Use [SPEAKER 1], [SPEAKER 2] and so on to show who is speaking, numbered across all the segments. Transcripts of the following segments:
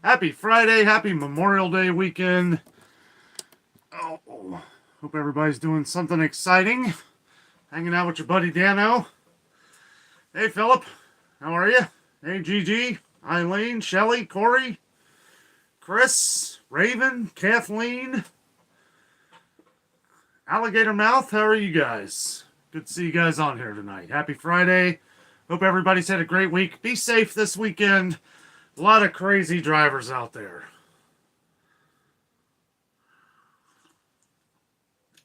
[SPEAKER 1] Happy Friday, happy Memorial Day weekend. Oh, hope everybody's doing something exciting. Hanging out with your buddy Danno. Hey, Philip, how are you? Hey, Gigi, Eileen, Shelly, Corey, Chris, Raven, Kathleen, Alligator Mouth, how are you guys? Good to see you guys on here tonight. Happy Friday. Hope everybody's had a great week. Be safe this weekend. A lot of crazy drivers out there.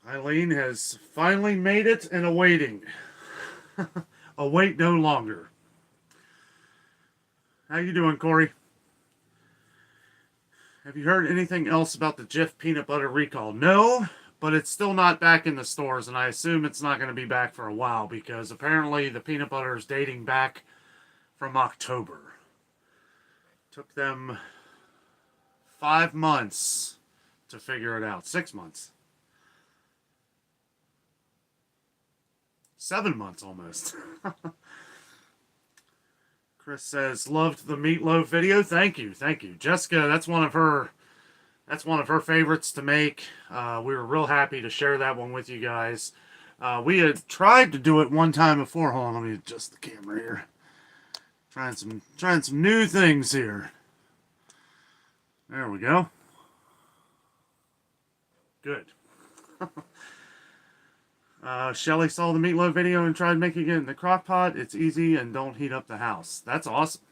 [SPEAKER 1] Eileen has finally made it and awaiting. Await no longer. How you doing, Corey? Have you heard anything else about the Jif peanut butter recall? No, but it's still not back in the stores, and I assume it's not going to be back for a while because apparently the peanut butter is dating back from October. Took them 5 months to figure it out. 6 months. 7 months almost. Chris says, loved the meatloaf video. Thank you. Jessica, that's one of her favorites to make. We were real happy to share that one with you guys. We had tried to do it one time before. Hold on, let me adjust the camera here. Trying some new things here. There we go. Good. Shelly saw the meatloaf video and tried making it in the crock pot. It's easy and don't heat up the house. That's awesome.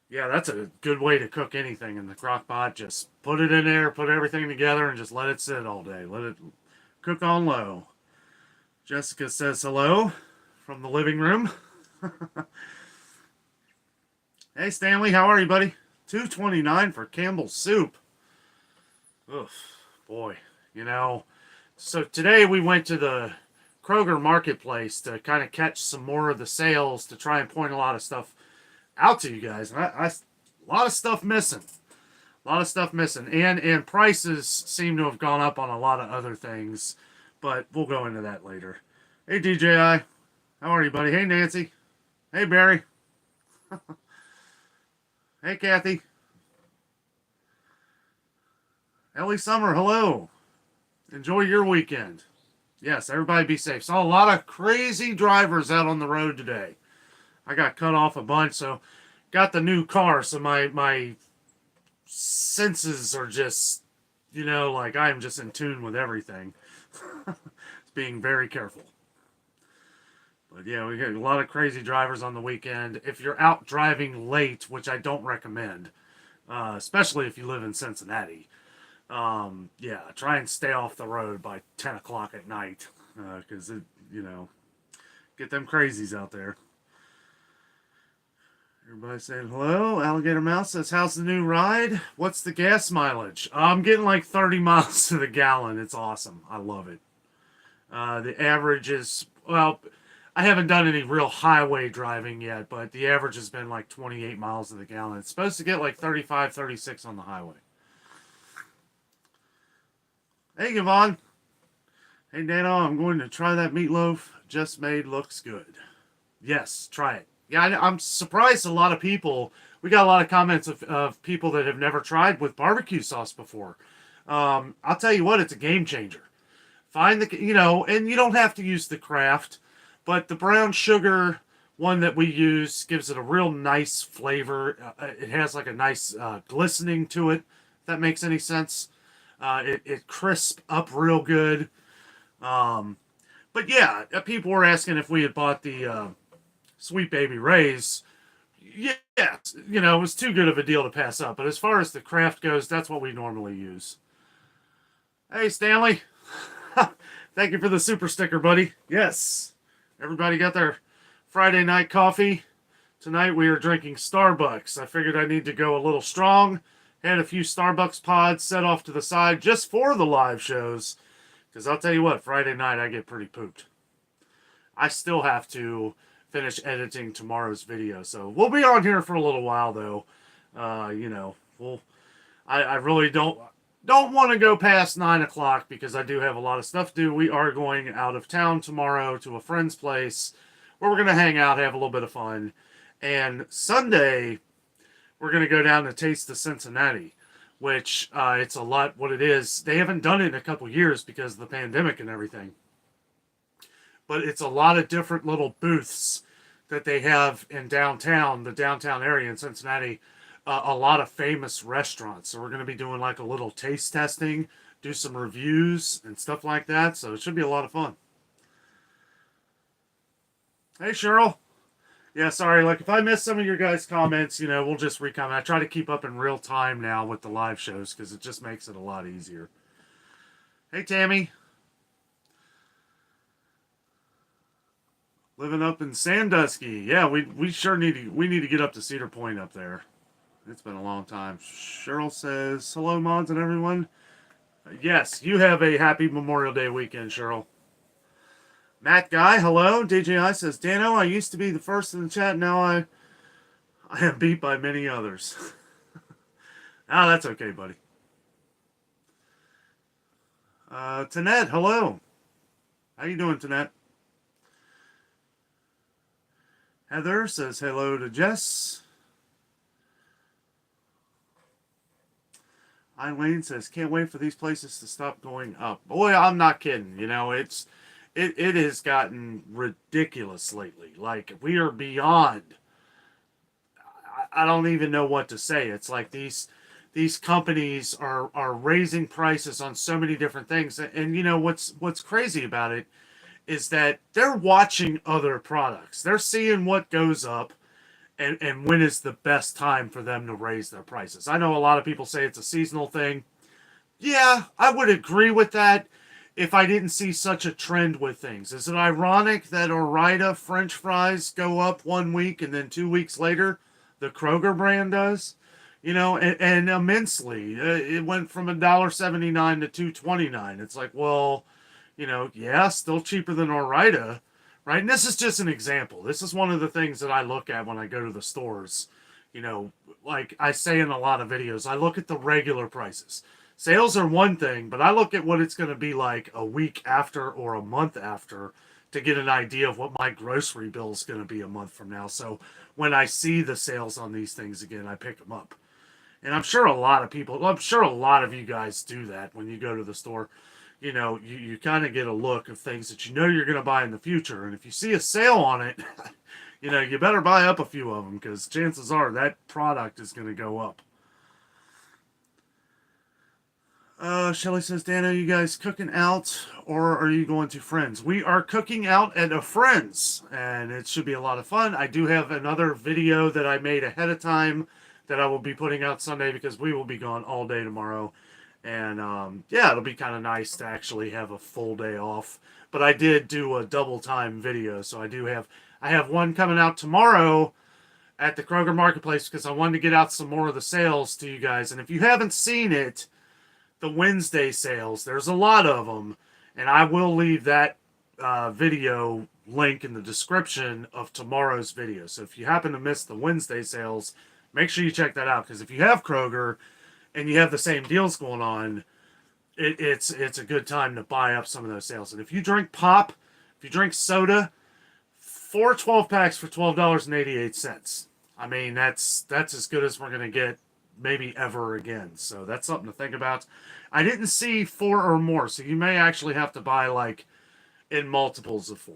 [SPEAKER 1] Yeah, that's a good way to cook anything in the crock pot. Just put it in there, put everything together, and just let it sit all day. Let it cook on low. Jessica says hello from the living room. Hey, Stanley, how are you, buddy? $2.29 for Campbell's soup. Ugh, boy, So today we went to the Kroger marketplace to kind of catch some more of the sales to try and point a lot of stuff out to you guys. And a lot of stuff missing. And prices seem to have gone up on a lot of other things. But we'll go into that later. Hey, DJI. How are you, buddy? Hey, Nancy. Hey, Barry. Hey, Kathy. Ellie Summer, hello. Enjoy your weekend. Yes, everybody be safe. Saw a lot of crazy drivers out on the road today. I got cut off a bunch, so got the new car, so my senses are just, like I'm just in tune with everything. It's being very careful. But yeah, we had a lot of crazy drivers on the weekend. If you're out driving late, which I don't recommend, especially if you live in Cincinnati, yeah, try and stay off the road by 10 o'clock at night, because get them crazies out there. Everybody saying hello. Alligator Mouse says, how's the new ride? What's the gas mileage? I'm getting like 30 miles to the gallon. It's awesome. I love it. The average is, well, I haven't done any real highway driving yet, but the average has been like 28 miles to the gallon. It's supposed to get like 35, 36 on the highway. Hey, Yvonne. Hey, Danno, I'm going to try that meatloaf just made. Looks good. Yes, try it. Yeah, I'm surprised a lot of people, we got a lot of comments of people that have never tried with barbecue sauce before. I'll tell you what, it's a game changer. Find and you don't have to use the Kraft, but the brown sugar one that we use gives it a real nice flavor. It has like a nice glistening to it, if that makes any sense. It crisps up real good. But yeah, people were asking if we had bought the Sweet Baby Ray's. Yeah, it was too good of a deal to pass up. But as far as the Kraft goes, that's what we normally use. Hey, Stanley. Thank you for the super sticker, buddy. Yes. Everybody got their Friday night coffee. Tonight we are drinking Starbucks. I figured I need to go a little strong. Had a few Starbucks pods set off to the side just for the live shows. Because I'll tell you what, Friday night I get pretty pooped. I still have to finish editing tomorrow's video. So we'll be on here for a little while, though. I really don't want to go past 9 o'clock because I do have a lot of stuff to do. We are going out of town tomorrow to a friend's place where we're going to hang out, have a little bit of fun. And Sunday, we're going to go down to Taste of Cincinnati, which it's a lot what it is. They haven't done it in a couple years because of the pandemic and everything. But it's a lot of different little booths that they have in downtown, the downtown area in Cincinnati, a lot of famous restaurants. So we're going to be doing like a little taste testing, do some reviews and stuff like that. So it should be a lot of fun. Hey, Cheryl. Yeah, sorry. Like if I miss some of your guys' comments, we'll just recomment. I try to keep up in real time now with the live shows because it just makes it a lot easier. Hey, Tammy. Living up in Sandusky. Yeah, we sure need to get up to Cedar Point up there. It's been a long time. Cheryl says, hello, mods and everyone. Yes, you have a happy Memorial Day weekend, Cheryl. Matt Guy, hello. DJI says, Danno, I used to be the first in the chat. Now I am beat by many others. That's okay, buddy. Tanette, hello. How you doing, Tanette? Heather says hello to Jess. Eileen says, can't wait for these places to stop going up. Boy, I'm not kidding. It has gotten ridiculous lately. Like, we are beyond. I don't even know what to say. It's like these companies are raising prices on so many different things. And what's crazy about it is that they're watching other products. They're seeing what goes up and when is the best time for them to raise their prices. I know a lot of people say it's a seasonal thing. Yeah, I would agree with that if I didn't see such a trend with things. Is it ironic that Ore-Ida French fries go up 1 week and then 2 weeks later the Kroger brand does? And immensely. It went from $1.79 to $2.29. It's like, well, yeah, still cheaper than Ore-Ida, right? And this is just an example. This is one of the things that I look at when I go to the stores. Like I say in a lot of videos, I look at the regular prices. Sales are one thing, but I look at what it's going to be like a week after or a month after to get an idea of what my grocery bill is going to be a month from now. So when I see the sales on these things again, I pick them up. And I'm sure a lot of you guys do that when you go to the store. You kind of get a look of things that you're going to buy in the future. And if you see a sale on it, you better buy up a few of them because chances are that product is going to go up. Shelly says, Dan, are you guys cooking out or are you going to friends? We are cooking out at a friend's and it should be a lot of fun. I do have another video that I made ahead of time that I will be putting out Sunday because we will be gone all day tomorrow. And it'll be kind of nice to actually have a full day off. But I did do a double time video, so I have one coming out tomorrow at the Kroger Marketplace because I wanted to get out some more of the sales to you guys. And if you haven't seen it, the Wednesday sales, there's a lot of them, and I will leave that video link in the description of tomorrow's video. So if you happen to miss the Wednesday sales, make sure you check that out because if you have Kroger and you have the same deals going on, it's a good time to buy up some of those sales. And if you drink pop, if you drink soda, 4 12-packs for $12.88. I mean, that's as good as we're going to get maybe ever again. So that's something to think about. I didn't see 4 or more, so you may actually have to buy like in multiples of 4.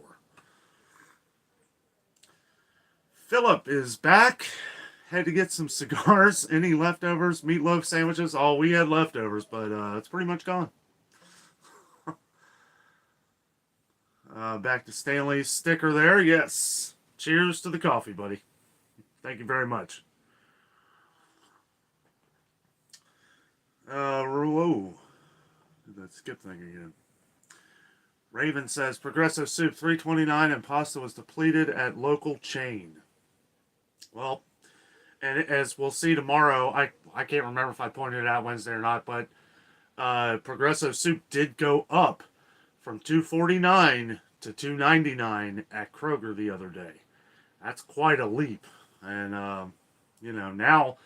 [SPEAKER 1] Philip is back. Had to get some cigars. Any leftovers? Meatloaf sandwiches? Oh, we had leftovers, but it's pretty much gone. Back to Stanley's sticker there. Yes. Cheers to the coffee, buddy. Thank you very much. Whoa. That skip thing again. Raven says, Progresso soup, $3.29, and pasta was depleted at local chain. Well, and as we'll see tomorrow, I can't remember if I pointed it out Wednesday or not, but Progresso soup did go up from $2.49 to $2.99 at Kroger the other day. That's quite a leap. And, now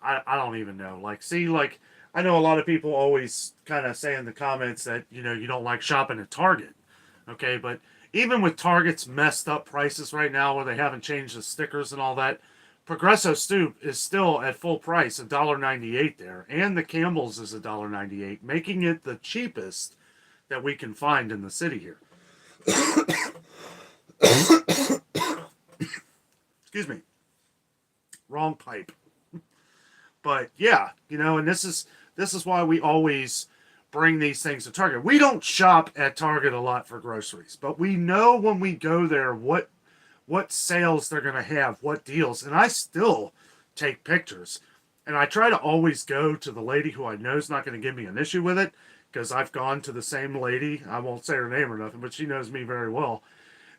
[SPEAKER 1] I don't even know. I know a lot of people always kind of say in the comments that, you don't like shopping at Target. Okay, but even with Target's messed up prices right now where they haven't changed the stickers and all that, Progresso Stoop is still at full price, $1.98 there. And the Campbell's is $1.98, making it the cheapest that we can find in the city here. Excuse me. Wrong pipe. But yeah, and this is why we always bring these things to Target. We don't shop at Target a lot for groceries, but we know when we go there what sales they're going to have, what deals, and I still take pictures. And I try to always go to the lady who I know is not going to give me an issue with it, because I've gone to the same lady. I won't say her name or nothing, but she knows me very well.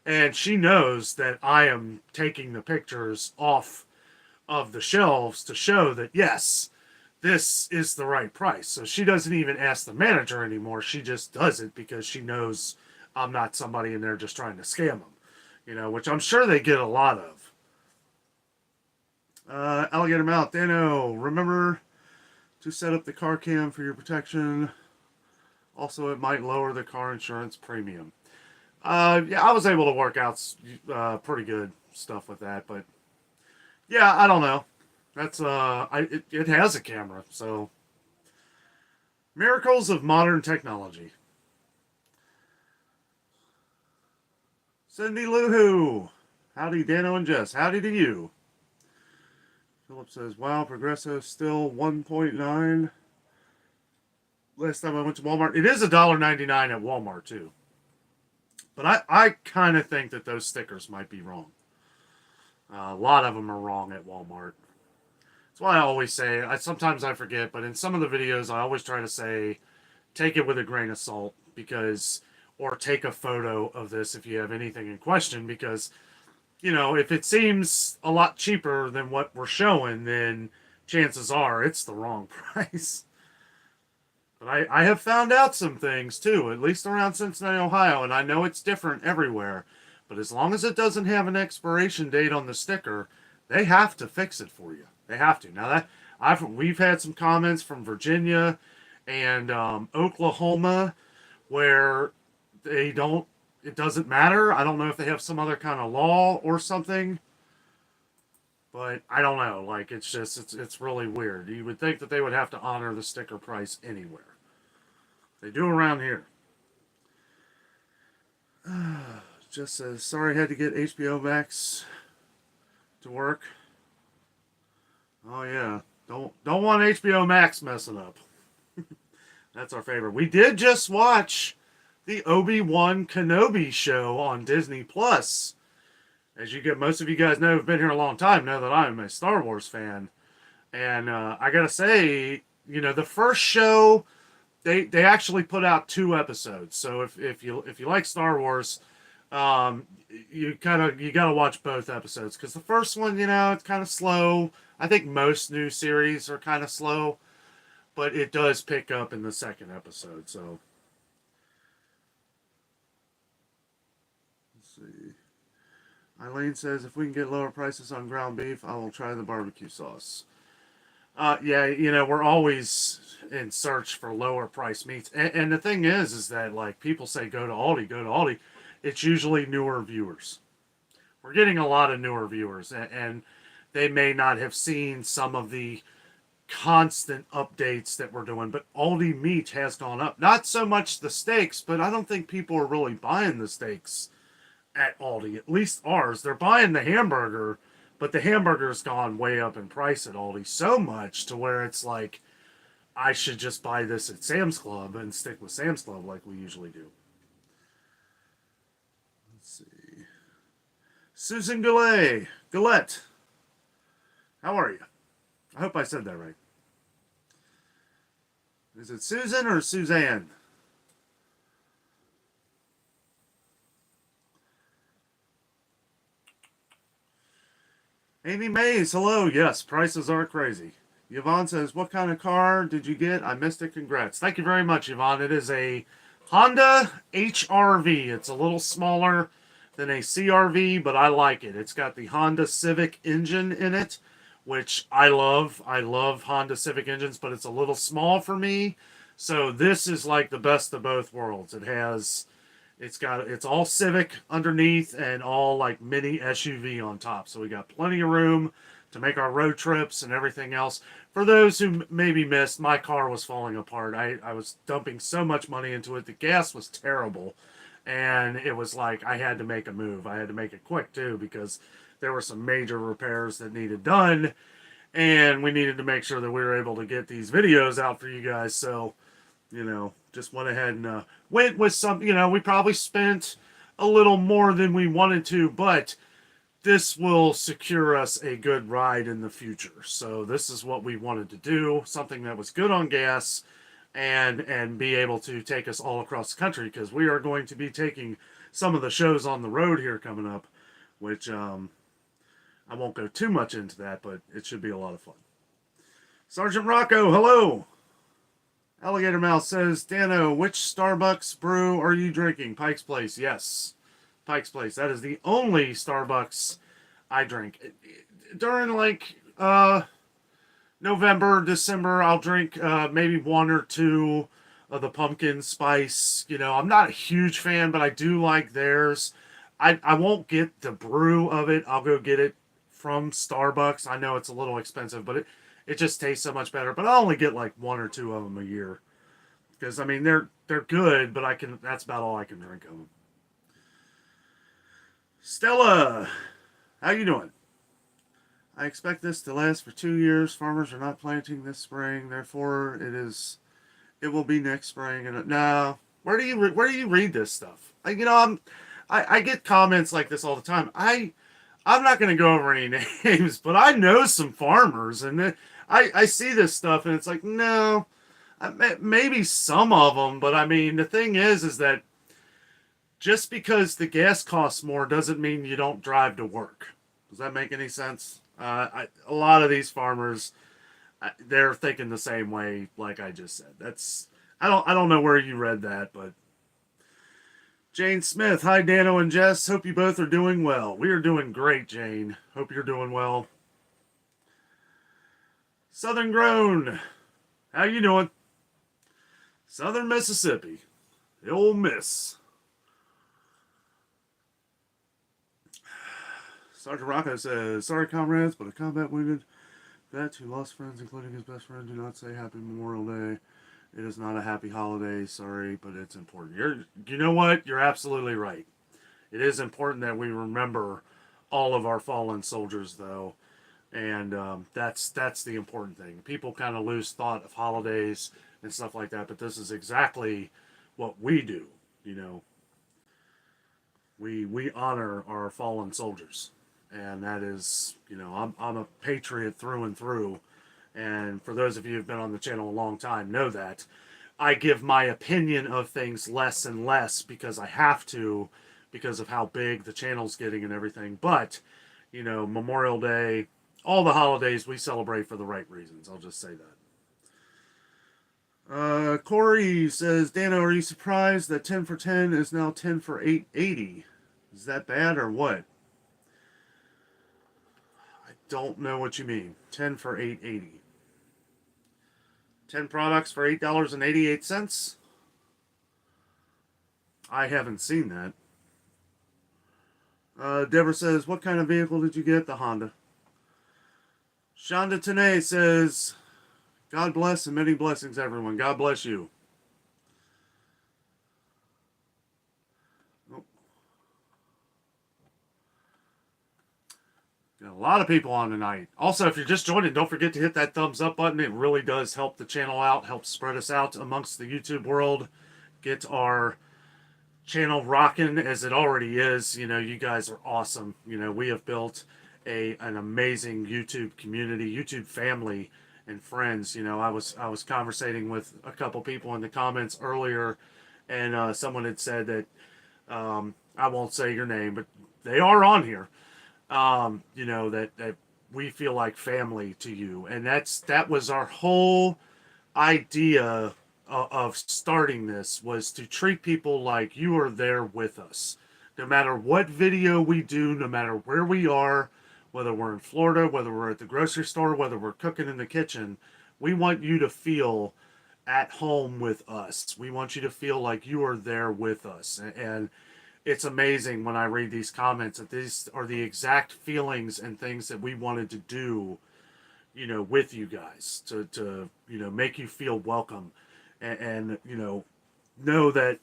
[SPEAKER 1] And she knows that I am taking the pictures off of the shelves to show that, yes, this is the right price. So she doesn't even ask the manager anymore. She just does it because she knows I'm not somebody in there just trying to scam them, which I'm sure they get a lot of. Alligator Mouth, Danno, remember to set up the car cam for your protection. Also, it might lower the car insurance premium. Yeah, I was able to work out pretty good stuff with that, but yeah, I don't know. That's it has a camera, so miracles of modern technology. Cindy Loohoo, howdy Danno and Jess, howdy to you. Philip says, wow, Progresso still 1.9. Last time I went to Walmart, it is $1.99 at Walmart too. But I kind of think that those stickers might be wrong. A lot of them are wrong at Walmart. That's why I always say, sometimes I forget, but in some of the videos I always try to say, take it with a grain of salt, or take a photo of this if you have anything in question, because, if it seems a lot cheaper than what we're showing, then chances are it's the wrong price. But I have found out some things, too, at least around Cincinnati, Ohio, and I know it's different everywhere. But as long as it doesn't have an expiration date on the sticker, they have to fix it for you. They have to. Now, we've had some comments from Virginia and Oklahoma where it doesn't matter. I don't know if they have some other kind of law or something. But I don't know. It's really weird. You would think that they would have to honor the sticker price anywhere. They do around here. Just says, sorry, I had to get HBO Max to work. Oh yeah, don't want HBO Max messing up. That's our favorite. We did just watch the Obi-Wan Kenobi show on Disney Plus. As most of you guys know, who've been here a long time, know that I'm a Star Wars fan. And I gotta say, the first show, they actually put out 2 episodes. So if you like Star Wars, you gotta watch both episodes, because the first one, it's kind of slow. I think most new series are kind of slow, but it does pick up in the second episode. So let's see. Eileen says, if we can get lower prices on ground beef, I will try the barbecue sauce. Yeah, we're always in search for lower price meats. And the thing is that, people say, go to Aldi. It's usually newer viewers. We're getting a lot of newer viewers, and they may not have seen some of the constant updates that we're doing. But Aldi meat has gone up. Not so much the steaks, but I don't think people are really buying the steaks at Aldi, at least ours. They're buying the hamburger, but the hamburger's gone way up in price at Aldi, so much to where it's like, I should just buy this at Sam's Club and stick with Sam's Club like we usually do. Let's see. Susan Gillette, how are you? I hope I said that right. Is it Susan or Suzanne? Amy Mays, hello. Yes, prices are crazy. Yvonne says, what kind of car did you get? I missed it. Congrats. Thank you very much, Yvonne. It is a Honda HRV. It's a little smaller than a CRV, but I like it. It's got the Honda Civic engine in it, which I love. I love Honda Civic engines, but it's a little small for me. So this is like the best of both worlds. It has It's all Civic underneath and all like mini SUV on top. So we got plenty of room to make our road trips and everything else. For those who maybe missed, my car was falling apart. I was dumping so much money into it. The gas was terrible. And it was like I had to make a move. I had to make it quick too because there were some major repairs that needed done. And we needed to make sure that we were able to get these videos out for you guys. So, just went ahead and went with some, we probably spent a little more than we wanted to, but this will secure us a good ride in the future. So this is what we wanted to do, something that was good on gas and be able to take us all across the country, because we are going to be taking some of the shows on the road here coming up, which I won't go too much into that, but it should be a lot of fun. Sergeant Rocco, hello. Alligator Mouth says, Danno, which Starbucks brew are you drinking? Pike's Place. Yes, Pike's Place. That is the only Starbucks I drink. During like November, December, I'll drink maybe one or two of the pumpkin spice. I'm not a huge fan, but I do like theirs. I won't get the brew of it. I'll go get it from Starbucks. I know it's a little expensive, but it just tastes so much better. But I only get like one or two of them a year, because I mean they're good, but that's about all I can drink of them. Stella, how you doing? I expect this to last for 2 years. Farmers are not planting this spring, therefore it will be next spring. And no, where do you read this stuff? I get comments like this all the time. I'm not going to go over any names, but I know some farmers, and I see this stuff, and it's like, no, maybe some of them, but I mean, the thing is that just because the gas costs more doesn't mean you don't drive to work. Does that make any sense? A lot of these farmers, they're thinking the same way, like I just said. I don't know where you read that, but Jane Smith, hi Danno and Jess. Hope you both are doing well. We are doing great, Jane. Hope you're doing well. Southern Grown, how you doing? Southern Mississippi, the old miss. Sergeant Rocco says, sorry comrades, but a combat wounded vet who lost friends, including his best friend, do not say Happy Memorial Day. It is not a happy holiday, sorry, but it's important. You know what? You're absolutely right. It is important that we remember all of our fallen soldiers, though, and that's the important thing. People kind of lose thought of holidays and stuff like that, but this is exactly what we do. We honor our fallen soldiers, and that is, I'm a patriot through and through. And for those of you who've been on the channel a long time, know that I give my opinion of things less and less because I have to, because of how big the channel's getting and everything. But, Memorial Day, all the holidays we celebrate for the right reasons. I'll just say that. Corey says, Danno, are you surprised that 10 for 10 is now 10 for 880? Is that bad or what? I don't know what you mean. 10 for 880. 10 products for $8.88? I haven't seen that. Deborah says, what kind of vehicle did you get? The Honda. Shonda Tanay says, God bless and many blessings, everyone. God bless you. Oh. Got a lot of people on tonight. Also, if you're just joining, don't forget to hit that thumbs up button. It really does help the channel out, help spread us out amongst the YouTube world, get our channel rocking as it already is. You guys are awesome. We have built an amazing YouTube community, YouTube family and friends. I was conversating with a couple people in the comments earlier, and someone had said that I won't say your name, but they are on here. That we feel like family to you, and that was our whole idea of starting this, was to treat people like you are there with us, no matter what video we do, no matter where we are, whether we're in Florida, whether we're at the grocery store, whether we're cooking in the kitchen. We want you to feel at home with us. We want you to feel like you are there with us. And it's amazing when I read these comments that these are the exact feelings and things that we wanted to do, with you guys to make you feel welcome and know that,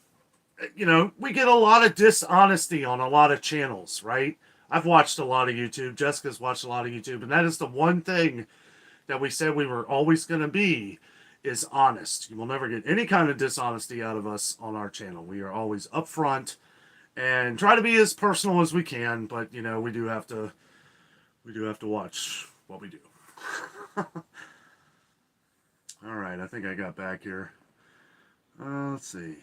[SPEAKER 1] we get a lot of dishonesty on a lot of channels, right? I've watched a lot of YouTube. Jessica's watched a lot of YouTube. And that is the one thing that we said we were always going to be is honest. You will never get any kind of dishonesty out of us on our channel. We are always upfront and try to be as personal as we can, but we do have to watch what we do. All right, I think I got back here. Let's see.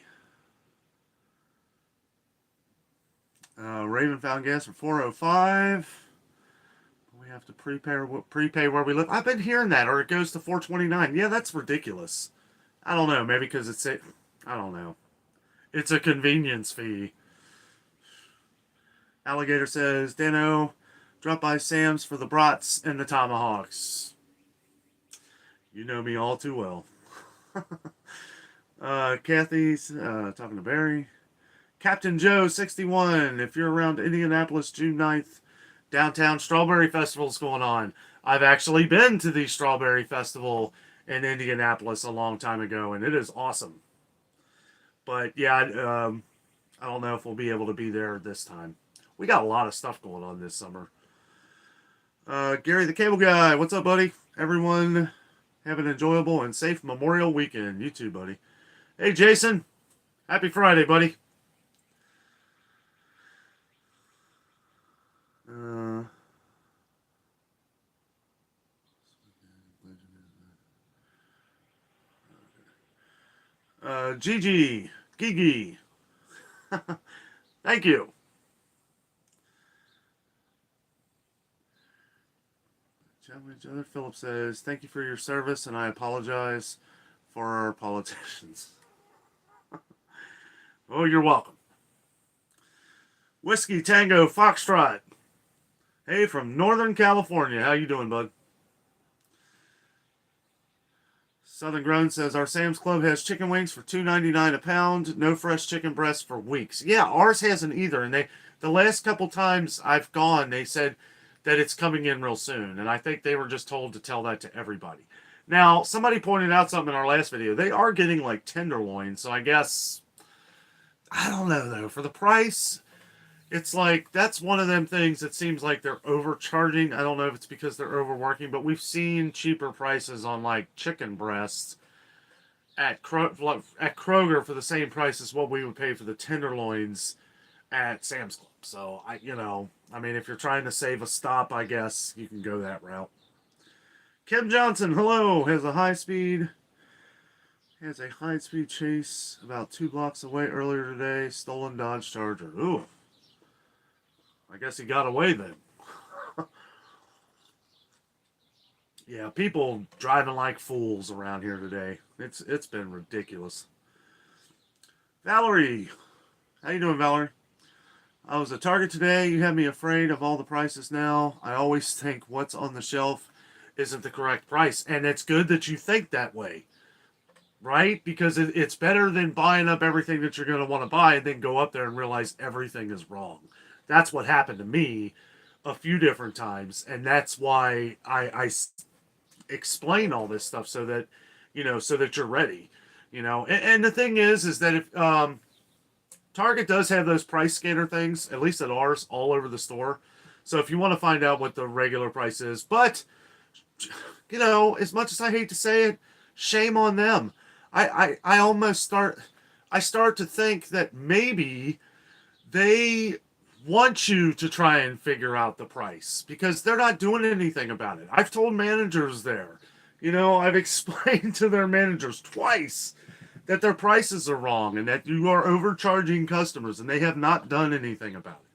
[SPEAKER 1] Raven found gas for 405. We have to prepay where we live. I've been hearing that, or it goes to 429. Yeah, that's ridiculous. I don't know. Maybe because I don't know. It's a convenience fee. Alligator says, Danno, drop by Sam's for the brats and the tomahawks. You know me all too well. Kathy's talking to Barry. Captain Joe 61. If you're around Indianapolis June 9th, downtown Strawberry Festival's going on. I've actually been to the Strawberry Festival in Indianapolis a long time ago, and it is awesome. But yeah, I don't know if we'll be able to be there this time. We got a lot of stuff going on this summer. Gary the Cable Guy, what's up, buddy? Everyone have an enjoyable and safe Memorial Weekend. You too, buddy. Hey, Jason. Happy Friday, buddy. Gigi. Thank you. Philip says, thank you for your service, and I apologize for our politicians. Oh, you're welcome. Whiskey Tango Foxtrot. Hey, from Northern California. How you doing, bud? Southern Grown says, our Sam's Club has chicken wings for $2.99 a pound. No fresh chicken breast for weeks. Yeah, ours hasn't either. And the last couple times I've gone, they said that it's coming in real soon. And I think they were just told to tell that to everybody. Now, somebody pointed out something in our last video. They are getting like tenderloin. So I guess, I don't know though. For the price, it's like, that's one of them things that seems like they're overcharging. I don't know if it's because they're overworking, but we've seen cheaper prices on like chicken breasts at Kroger for the same price as what we would pay for the tenderloins at Sam's Club. So, if you're trying to save a stop, I guess you can go that route. Kim Johnson, hello, has a high-speed chase about 2 blocks away earlier today. Stolen Dodge Charger. Ooh. I guess he got away then. Yeah, people driving like fools around here today. It's been ridiculous. Valerie. How you doing, Valerie? I was at Target today. You have me afraid of all the prices now. I always think what's on the shelf isn't the correct price. And it's good that you think that way. Right? Because it's better than buying up everything that you're going to want to buy and then go up there and realize everything is wrong. That's what happened to me a few different times. And that's why I explain all this stuff so that, so that you're ready. And the thing is that if Target does have those price scanner things, at least at ours, all over the store. So if you want to find out what the regular price is, but, as much as I hate to say it, shame on them. I start to think that maybe they want you to try and figure out the price because they're not doing anything about it. I've told managers there, I've explained to their managers twice that their prices are wrong and that you are overcharging customers, and they have not done anything about it.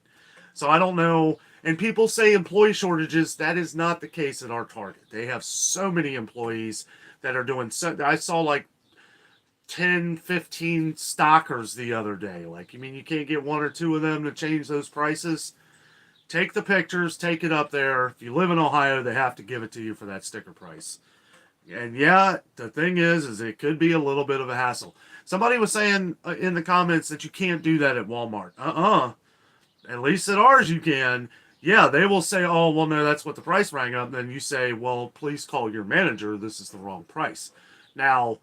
[SPEAKER 1] So I don't know. And people say employee shortages. That is not the case at our Target. They have so many employees that are doing so. I saw like 10, 15 stockers the other day. Like, you can't get one or two of them to change those prices. Take the pictures, take it up there. If you live in Ohio, they have to give it to you for that sticker price. And yeah, the thing is it could be a little bit of a hassle. Somebody was saying in the comments that you can't do that at Walmart. At least at ours you can. Yeah, they will say, oh, well, no, that's what the price rang up. Then you say, well, please call your manager. This is the wrong price. Now,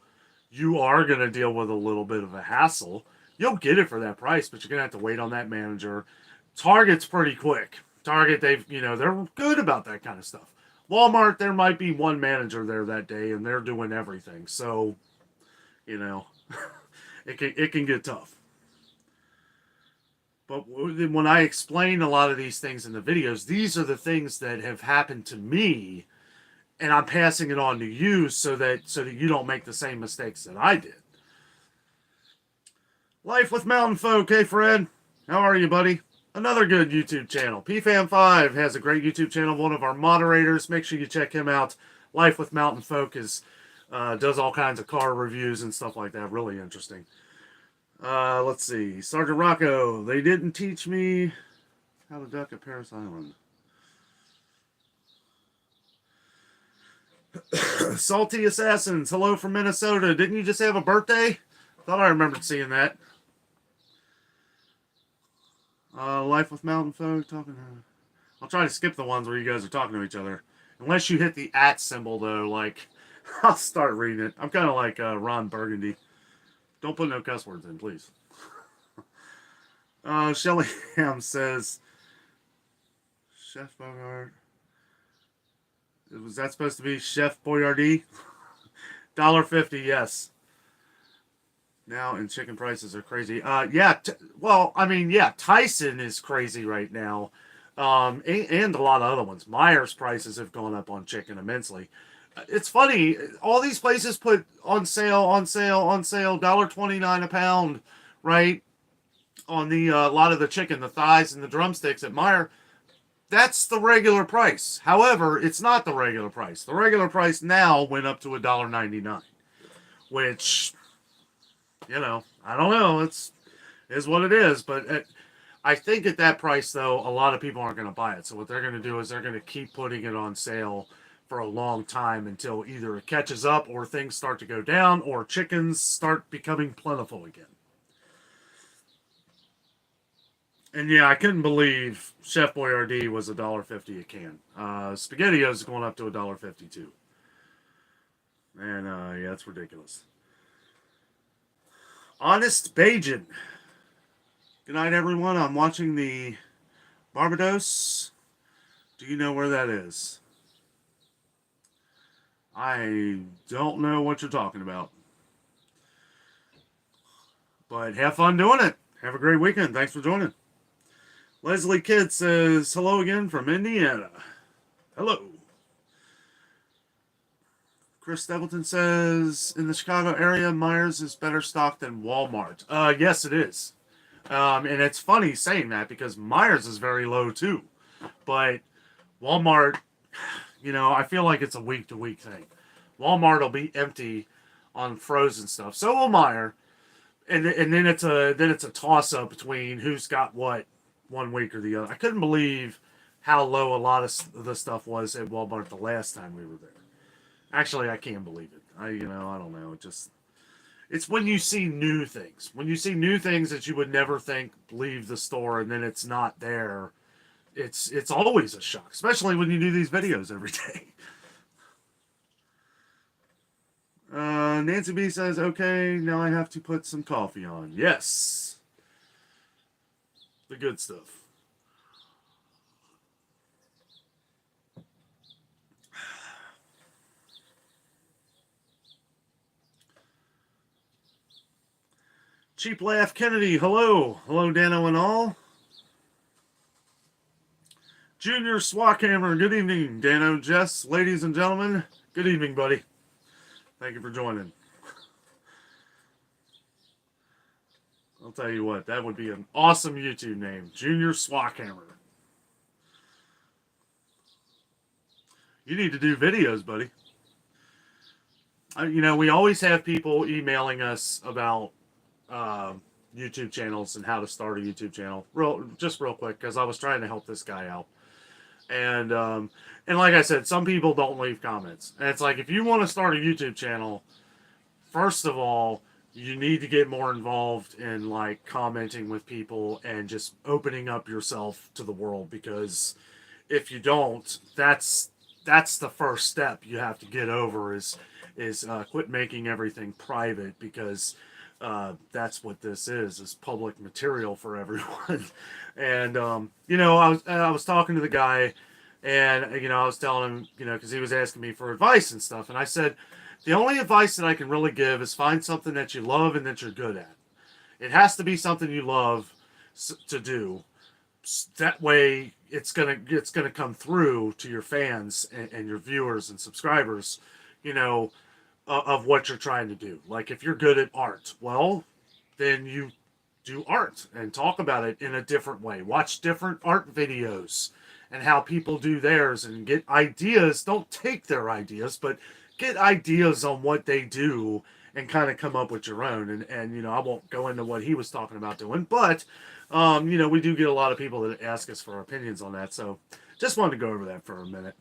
[SPEAKER 1] you are going to deal with a little bit of a hassle. You'll get it for that price, but you're going to have to wait on that manager. Target's pretty quick. Target, they're good about that kind of stuff. Walmart, there might be one manager there that day, and they're doing everything. So, you know, it can get tough. But when I explain a lot of these things in the videos, these are the things that have happened to me, and I'm passing it on to you so that you don't make the same mistakes that I did. Life with Mountain Folk. Hey, Fred. How are you, buddy? Another good YouTube channel. PFAM5 has a great YouTube channel. One of our moderators. Make sure you check him out. Life with Mountain Folk does all kinds of car reviews and stuff like that. Really interesting. Let's see. Sergeant Rocco. They didn't teach me how to duck at Paris Island. Salty Assassins. Hello from Minnesota. Didn't you just have a birthday? Thought I remembered seeing that. Life with Mountain Folk. I'll try to skip the ones where you guys are talking to each other. Unless you hit the @ symbol, though. Like, I'll start reading it. I'm kind of like Ron Burgundy. Don't put no cuss words in, please. Shelly Ham says, Chef Bogart. Was that supposed to be Chef Boyardee? $1.50, yes. Now, and chicken prices are crazy. Tyson is crazy right now. And a lot of other ones. Meijer's prices have gone up on chicken immensely. It's funny. All these places put on sale, $1.29 a pound, right? On the a lot of the chicken, the thighs and the drumsticks at Meijer. That's the regular price. However, it's not the regular price. The regular price now went up to $1.99, which, I don't know. Is what it is. But I think at that price, though, a lot of people aren't going to buy it. So what they're going to do is they're going to keep putting it on sale for a long time until either it catches up or things start to go down or chickens start becoming plentiful again. And yeah, I couldn't believe Chef Boyardee was $1.50 a can. SpaghettiOs going up to $1.50 too. And yeah, that's ridiculous. Honest Bajan. Good night, everyone. I'm watching the Barbados. Do you know where that is? I don't know what you're talking about. But have fun doing it. Have a great weekend. Thanks for joining. Leslie Kidd says, hello again from Indiana. Hello. Chris Stapleton says, in the Chicago area, Meijer's is better stocked than Walmart. Yes, it is. And it's funny saying that because Meijer's is very low too. But Walmart, I feel like it's a week-to-week thing. Walmart will be empty on frozen stuff. So will Meijer. And then it's a toss-up between who's got what one week or the other. I couldn't believe how low a lot of the stuff was at Walmart the last time we were there. Actually, I can't believe it. I don't know. It's when you see new things. When you see new things that you would never think leave the store and then it's not there, it's always a shock, especially when you do these videos every day. Nancy B says, okay, now I have to put some coffee on. Yes. The good stuff. Cheap Laugh Kennedy, hello. Hello, Danno and all. Junior Swackhammer, good evening. Danno, Jess, ladies and gentlemen, good evening, buddy. Thank you for joining. I'll tell you what, that would be an awesome YouTube name. Junior Swackhammer. You need to do videos, buddy. We always have people emailing us about YouTube channels and how to start a YouTube channel. Real quick, because I was trying to help this guy out. And like I said, some people don't leave comments. And it's like, if you want to start a YouTube channel, first of all, you need to get more involved in like commenting with people and just opening up yourself to the world, because if you don't, that's the first step you have to get over, is quit making everything private, because that's what this is public material for everyone. And I was talking to the guy, and I was telling him, because he was asking me for advice and stuff, and I said, the only advice that I can really give is find something that you love and that you're good at. It has to be something you love to do. That way, it's gonna come through to your fans and your viewers and subscribers, of what you're trying to do. Like, if you're good at art, well, then you do art and talk about it in a different way. Watch different art videos and how people do theirs, and get ideas. Don't take their ideas, but get ideas on what they do and kind of come up with your own. And I won't go into what he was talking about doing, but we do get a lot of people that ask us for our opinions on that. So just wanted to go over that for a minute.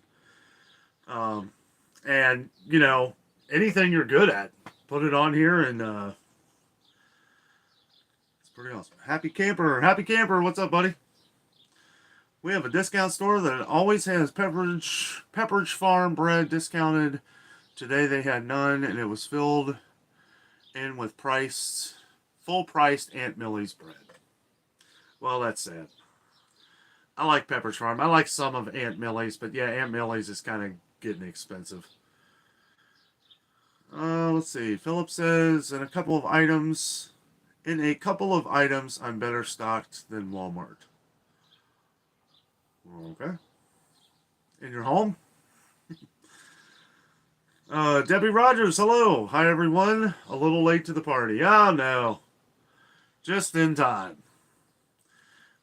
[SPEAKER 1] And anything you're good at, put it on here, and it's pretty awesome. Happy Camper, what's up, buddy? We have a discount store that always has Pepperidge Farm bread discounted. Today they had none, and it was filled in with full-priced Aunt Millie's bread. Well, that's sad. I like Pepperidge Farm. I like some of Aunt Millie's, but yeah, Aunt Millie's is kind of getting expensive. Let's see. Philip says, in a couple of items, I'm better stocked than Walmart. Okay. In your home? Debbie Rogers, hello. Hi, everyone. A little late to the party. Oh, no. Just in time.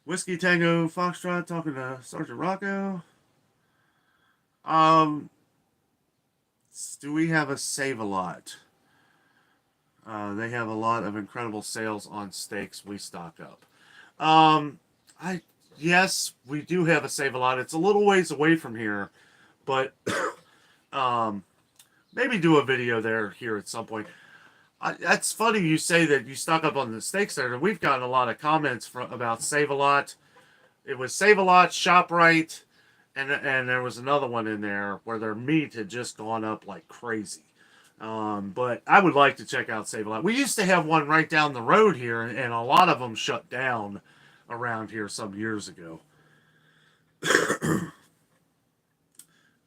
[SPEAKER 1] Whiskey Tango Foxtrot talking to Sergeant Rocco. Do we have a Save-A-Lot? They have a lot of incredible sales on steaks we stock up. Yes, we do have a Save-A-Lot. It's a little ways away from here, but maybe do a video here at some point. That's funny you say that you stock up on the steaks there. We've gotten a lot of comments about Save-A-Lot. It was Save-A-Lot, ShopRite, and there was another one in there where their meat had just gone up like crazy. But I would like to check out Save-A-Lot. We used to have one right down the road here, and a lot of them shut down around here some years ago.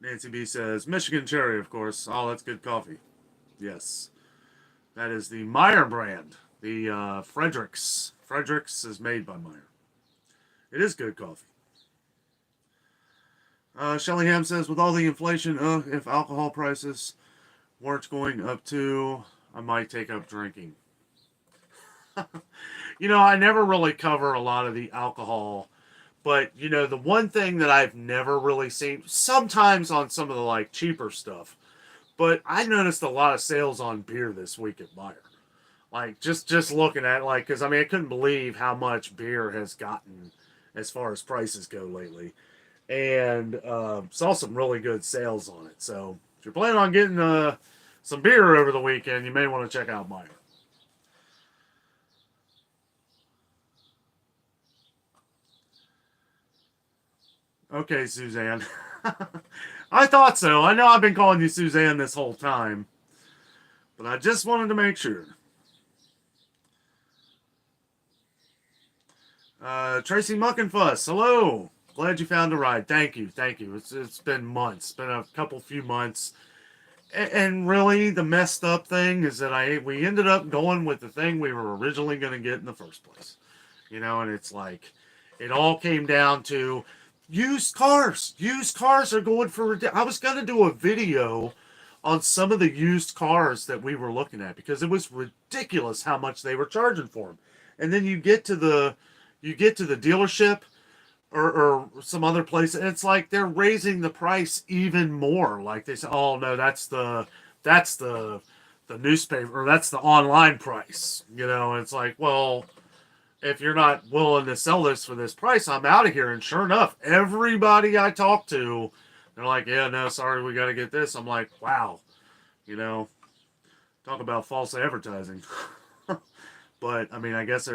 [SPEAKER 1] Nancy B says, Michigan Cherry, of course. Oh, that's good coffee. Yes. That is the Meyer brand. The Fredericks. Fredericks is made by Meyer. It is good coffee. Shellingham says, with all the inflation, if alcohol prices weren't going up too, I might take up drinking. I never really cover a lot of the alcohol, but, the one thing that I've never really seen, sometimes on some of the, like, cheaper stuff, but I noticed a lot of sales on beer this week at Meyer. Like, just looking at it, like, because, I couldn't believe how much beer has gotten as far as prices go lately. And saw some really good sales on it. So, if you're planning on getting some beer over the weekend, you may want to check out Meyer. Okay, Suzanne. I thought so. I know I've been calling you Suzanne this whole time. But I just wanted to make sure. Tracy Muckenfuss, hello. Glad you found a ride. Thank you. It's been months. It's been a few months. And really, the messed up thing is that we ended up going with the thing we were originally going to get in the first place. And it's like, it all came down to used cars. Used cars are going for... I was going to do a video on some of the used cars that we were looking at, because it was ridiculous how much they were charging for them. And then you get to the dealership or some other place, and it's like they're raising the price even more. Like they say, oh no, that's the newspaper, or that's the online price. And it's like, well, if you're not willing to sell this for this price, I'm out of here. And sure enough, everybody I talk to, they're like, yeah, no, sorry, we got to get this. I'm like, wow, you know, talk about false advertising. But I mean, I guess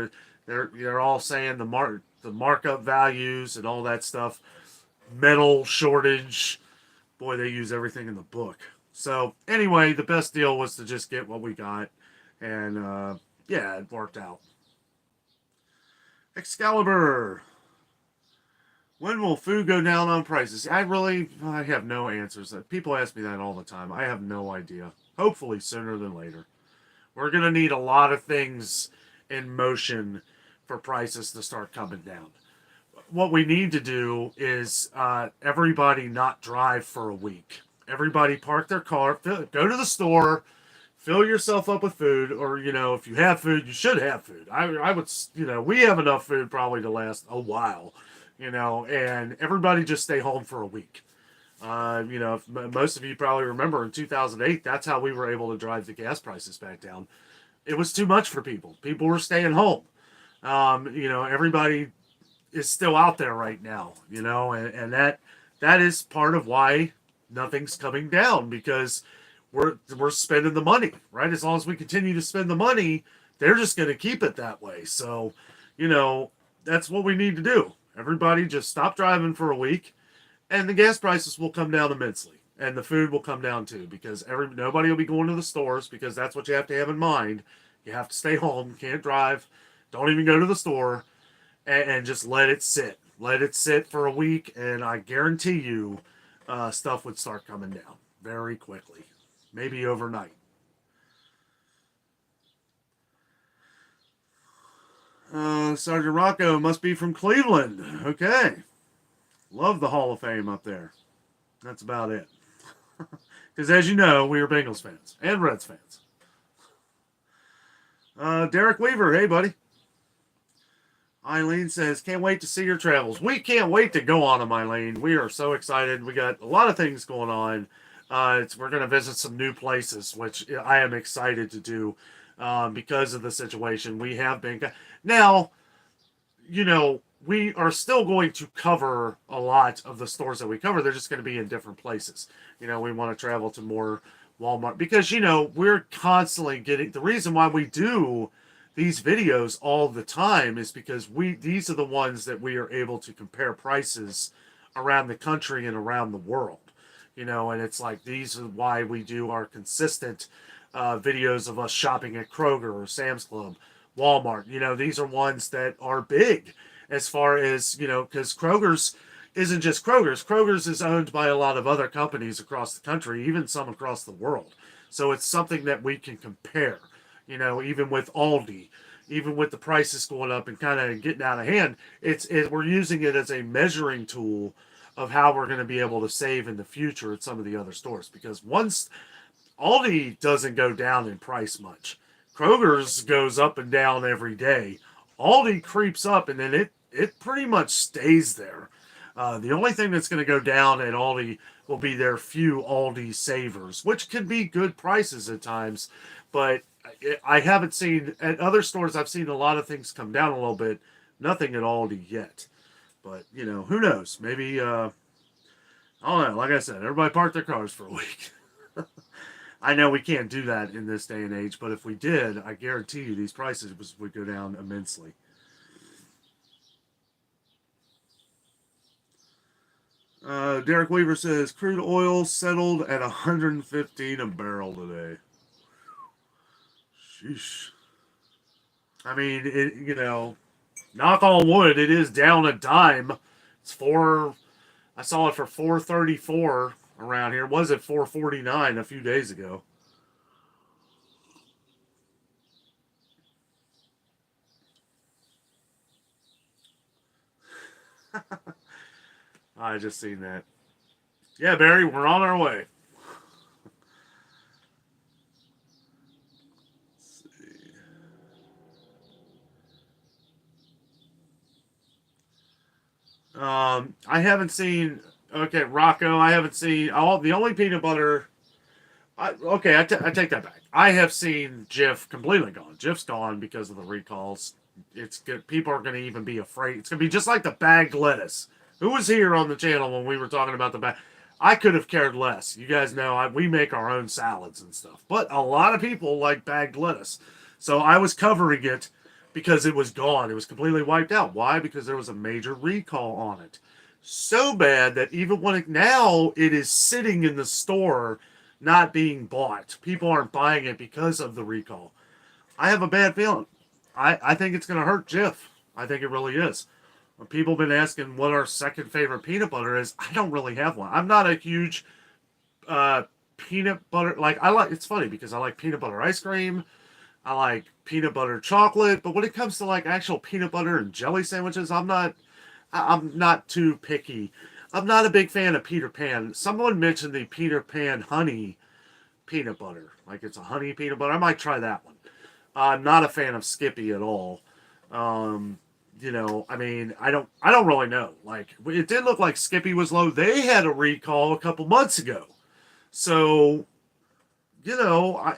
[SPEAKER 1] they're all saying the markup values and all that stuff, metal shortage. Boy, they use everything in the book. So anyway, the best deal was to just get what we got, and yeah, it worked out. Excalibur. When will food go down on prices? I have no answers. People ask me that all the time. I have no idea. Hopefully sooner than later. We're going to need a lot of things in motion for prices to start coming down. What we need to do is everybody not drive for a week. Everybody park their car, go to the store, fill yourself up with food, or, if you have food, you should have food. I would, we have enough food probably to last a while, and everybody just stay home for a week. Most of you probably remember in 2008, that's how we were able to drive the gas prices back down. It was too much for people. People were staying home. Everybody is still out there right now, and that is part of why nothing's coming down, because we're spending the money, right? As long as we continue to spend the money, they're just going to keep it that way. So, that's what we need to do. Everybody just stop driving for a week, and the gas prices will come down immensely, and the food will come down too, because nobody will be going to the stores, because that's what you have to have in mind. You have to stay home, can't drive, don't even go to the store, and just let it sit. Let it sit for a week, and I guarantee you stuff would start coming down very quickly. Maybe overnight. Sergeant Rocco must be from Cleveland. Okay. Love the Hall of Fame up there. That's about it. Because as you know, we are Bengals fans and Reds fans. Derek Weaver, hey buddy. Eileen says, can't wait to see your travels. We can't wait to go on them, Eileen. We are so excited. We got a lot of things going on. We're going to visit some new places, which I am excited to do because of the situation. We have been. Now, we are still going to cover a lot of the stores that we cover. They're just going to be in different places. We want to travel to more Walmart because, we're constantly getting. The reason why we do these videos all the time is because these are the ones that we are able to compare prices around the country and around the world. And it's like, these are why we do our consistent videos of us shopping at Kroger or Sam's Club, Walmart. These are ones that are big as far as, because Kroger's isn't just Kroger's. Kroger's is owned by a lot of other companies across the country, even some across the world. So it's something that we can compare, even with Aldi, even with the prices going up and kind of getting out of hand. We're using it as a measuring tool of how we're going to be able to save in the future at some of the other stores. Because once Aldi doesn't go down in price much, Kroger's goes up and down every day. Aldi creeps up, and then it pretty much stays there. The only thing that's going to go down at Aldi will be their few Aldi savers, which can be good prices at times. But I haven't seen, at other stores, I've seen a lot of things come down a little bit. Nothing at Aldi yet. But, who knows? Maybe, I don't know. Like I said, everybody park their cars for a week. I know we can't do that in this day and age, but if we did, I guarantee you these prices would go down immensely. Derek Weaver says, crude oil settled at 115 a barrel today. Sheesh. I mean, knock on wood, it is down a dime. I saw it for 434 around here. It was at 449 a few days ago. I just seen that. Yeah, Barry, we're on our way. I haven't seen. Okay, Rocco. I haven't seen all the only peanut butter. I take that back. I have seen Jif completely gone. Jif's gone because of the recalls. it's good. People are going to even be afraid. It's going to be just like the bagged lettuce. Who was here on the channel when we were talking about the bag? I could have cared less. You guys know we make our own salads and stuff. But a lot of people like bagged lettuce. So I was covering it because it was gone. It was completely wiped out. Why? Because there was a major recall on it. So bad that even when now it is sitting in the store not being bought. People aren't buying it because of the recall. I have a bad feeling. I think it's going to hurt Jif. I think it really is. When people have been asking what our second favorite peanut butter is, I don't really have one. I'm not a huge peanut butter. Like, it's funny because I like peanut butter ice cream. I like peanut butter chocolate. But when it comes to like actual peanut butter and jelly sandwiches, I'm not too picky. I'm not a big fan of Peter Pan. Someone mentioned the Peter Pan honey peanut butter. Like it's a honey peanut butter. I might try that one. I'm not a fan of Skippy at all. You know, I mean, I don't really know. Like, it did look like Skippy was low. They had a recall a couple months ago. So, you know,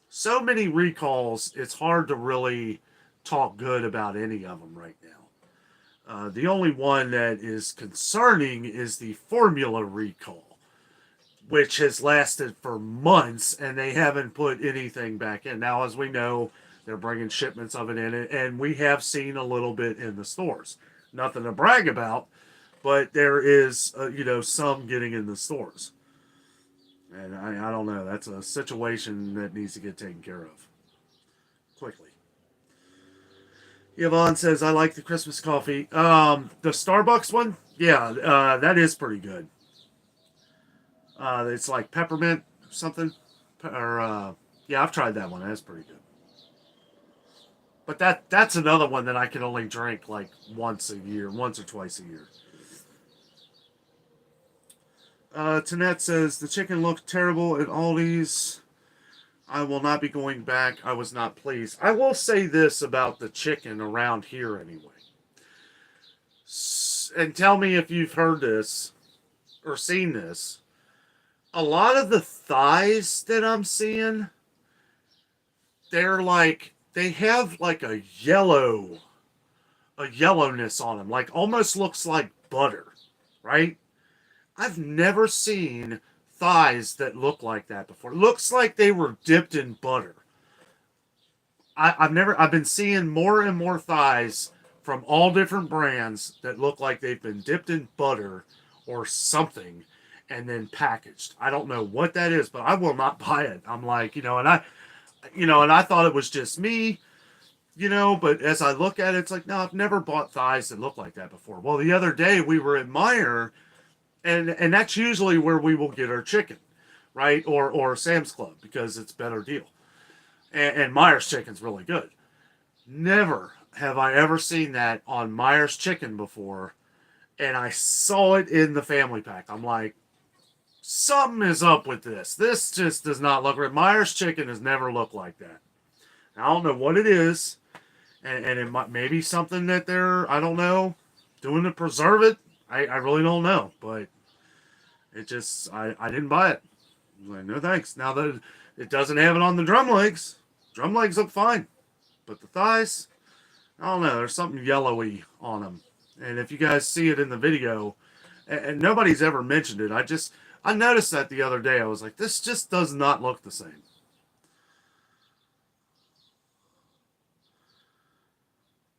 [SPEAKER 1] so many recalls, it's hard to really talk good about any of them right now. The only one that is concerning is the formula recall, which has lasted for months, and they haven't put anything back in. Now, as we know, they're bringing shipments of it in, and we have seen a little bit in the stores. Nothing to brag about, but there is, you know, some getting in the stores. And I don't know. That's a situation that needs to get taken care of quickly. Yvonne says, I like the Christmas coffee. The Starbucks one? Yeah, that is pretty good. It's like peppermint or something. Yeah, I've tried that one. That's pretty good. But that's another one that I can only drink like once a year, once or twice a year. Tanette says, the chicken looked terrible at Aldi's. I will not be going back. I was not pleased. I will say this about the chicken around here anyway. And tell me if you've heard this or seen this. A lot of the thighs that I'm seeing, they're like, they have like a yellowness on them. Like almost looks like butter, right? I've never seen thighs that look like that before. It looks like they were dipped in butter. I've been seeing more and more thighs from all different brands that look like they've been dipped in butter or something and then packaged. I don't know what that is, but I will not buy it. I'm like, and I thought it was just me, but as I look at it, it's like, no, I've never bought thighs that look like that before. Well, the other day we were at Meijer, and that's usually where we will get our chicken, right? Or Sam's Club, because it's a better deal. And Meijer's chicken's really good. Never have I ever seen that on Meijer's chicken before, and I saw it in the family pack. I'm like, something is up with this. This just does not look right. Meijer's chicken has never looked like that. I don't know what it is, and it might maybe something that they're, I don't know, doing to preserve it. I really don't know, but it just, I didn't buy it. I was like, no thanks. Now that it doesn't have it on the drum legs look fine, but the thighs, I don't know, there's something yellowy on them. And if you guys see it in the video, and nobody's ever mentioned it, I noticed that the other day. I was like, this just does not look the same.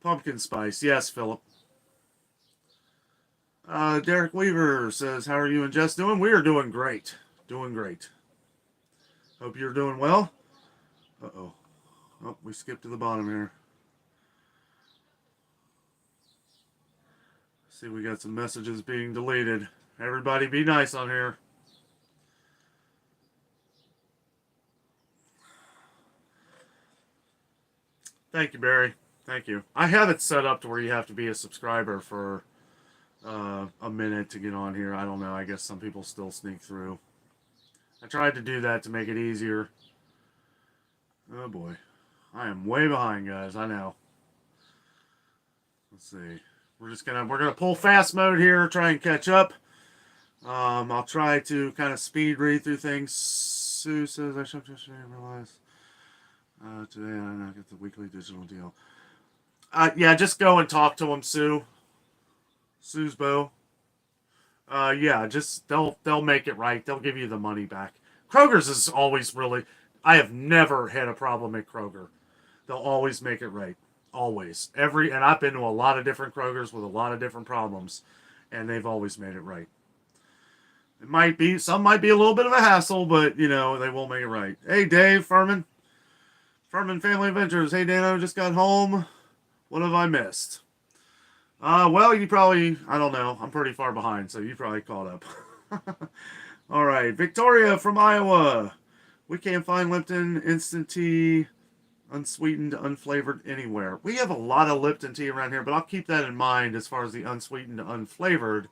[SPEAKER 1] Pumpkin spice. Yes, Philip. Derek Weaver says, how are you and Jess doing? We are doing great. Doing great. Hope you're doing well. Uh-oh. Oh, we skipped to the bottom here. See, we got some messages being deleted. Everybody be nice on here. Thank you, Barry. Thank you. I have it set up to where you have to be a subscriber for a minute to get on here. I don't know. I guess some people still sneak through. I tried to do that to make it easier. Oh boy. I am way behind, guys. I know. Let's see. We're gonna pull fast mode here, try and catch up. I'll try to kind of speed read through things. Sue says I should just realize. Today I get the weekly digital deal. Yeah, just go and talk to them, Sue. Sue's Bow. Yeah, just they'll make it right. They'll give you the money back. Kroger's is always really. I have never had a problem at Kroger. They'll always make it right. Always. And I've been to a lot of different Krogers with a lot of different problems, and they've always made it right. Some might be a little bit of a hassle, but they will make it right. Hey, Dave Furman. Furman Family Adventures. Hey, Danno, just got home. What have I missed? Well, you probably, I don't know. I'm pretty far behind, so you probably caught up. All right. Victoria from Iowa. We can't find Lipton instant tea, unsweetened, unflavored anywhere. We have a lot of Lipton tea around here, but I'll keep that in mind as far as the unsweetened, unflavored.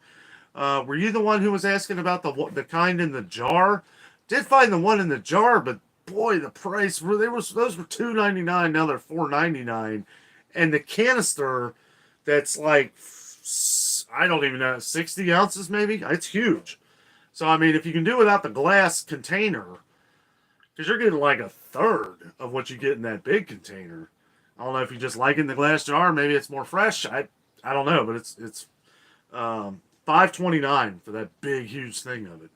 [SPEAKER 1] Were you the one who was asking about the kind in the jar? Did find the one in the jar, but boy, the price those were $2.99. Now they're $4.99, and the canister that's like I don't even know 60 ounces maybe. It's huge. So I mean, if you can do without the glass container, because you're getting like a third of what you get in that big container. I don't know if you just like it in the glass jar. Maybe it's more fresh. I don't know, but it's $5.29 for that big huge thing of it.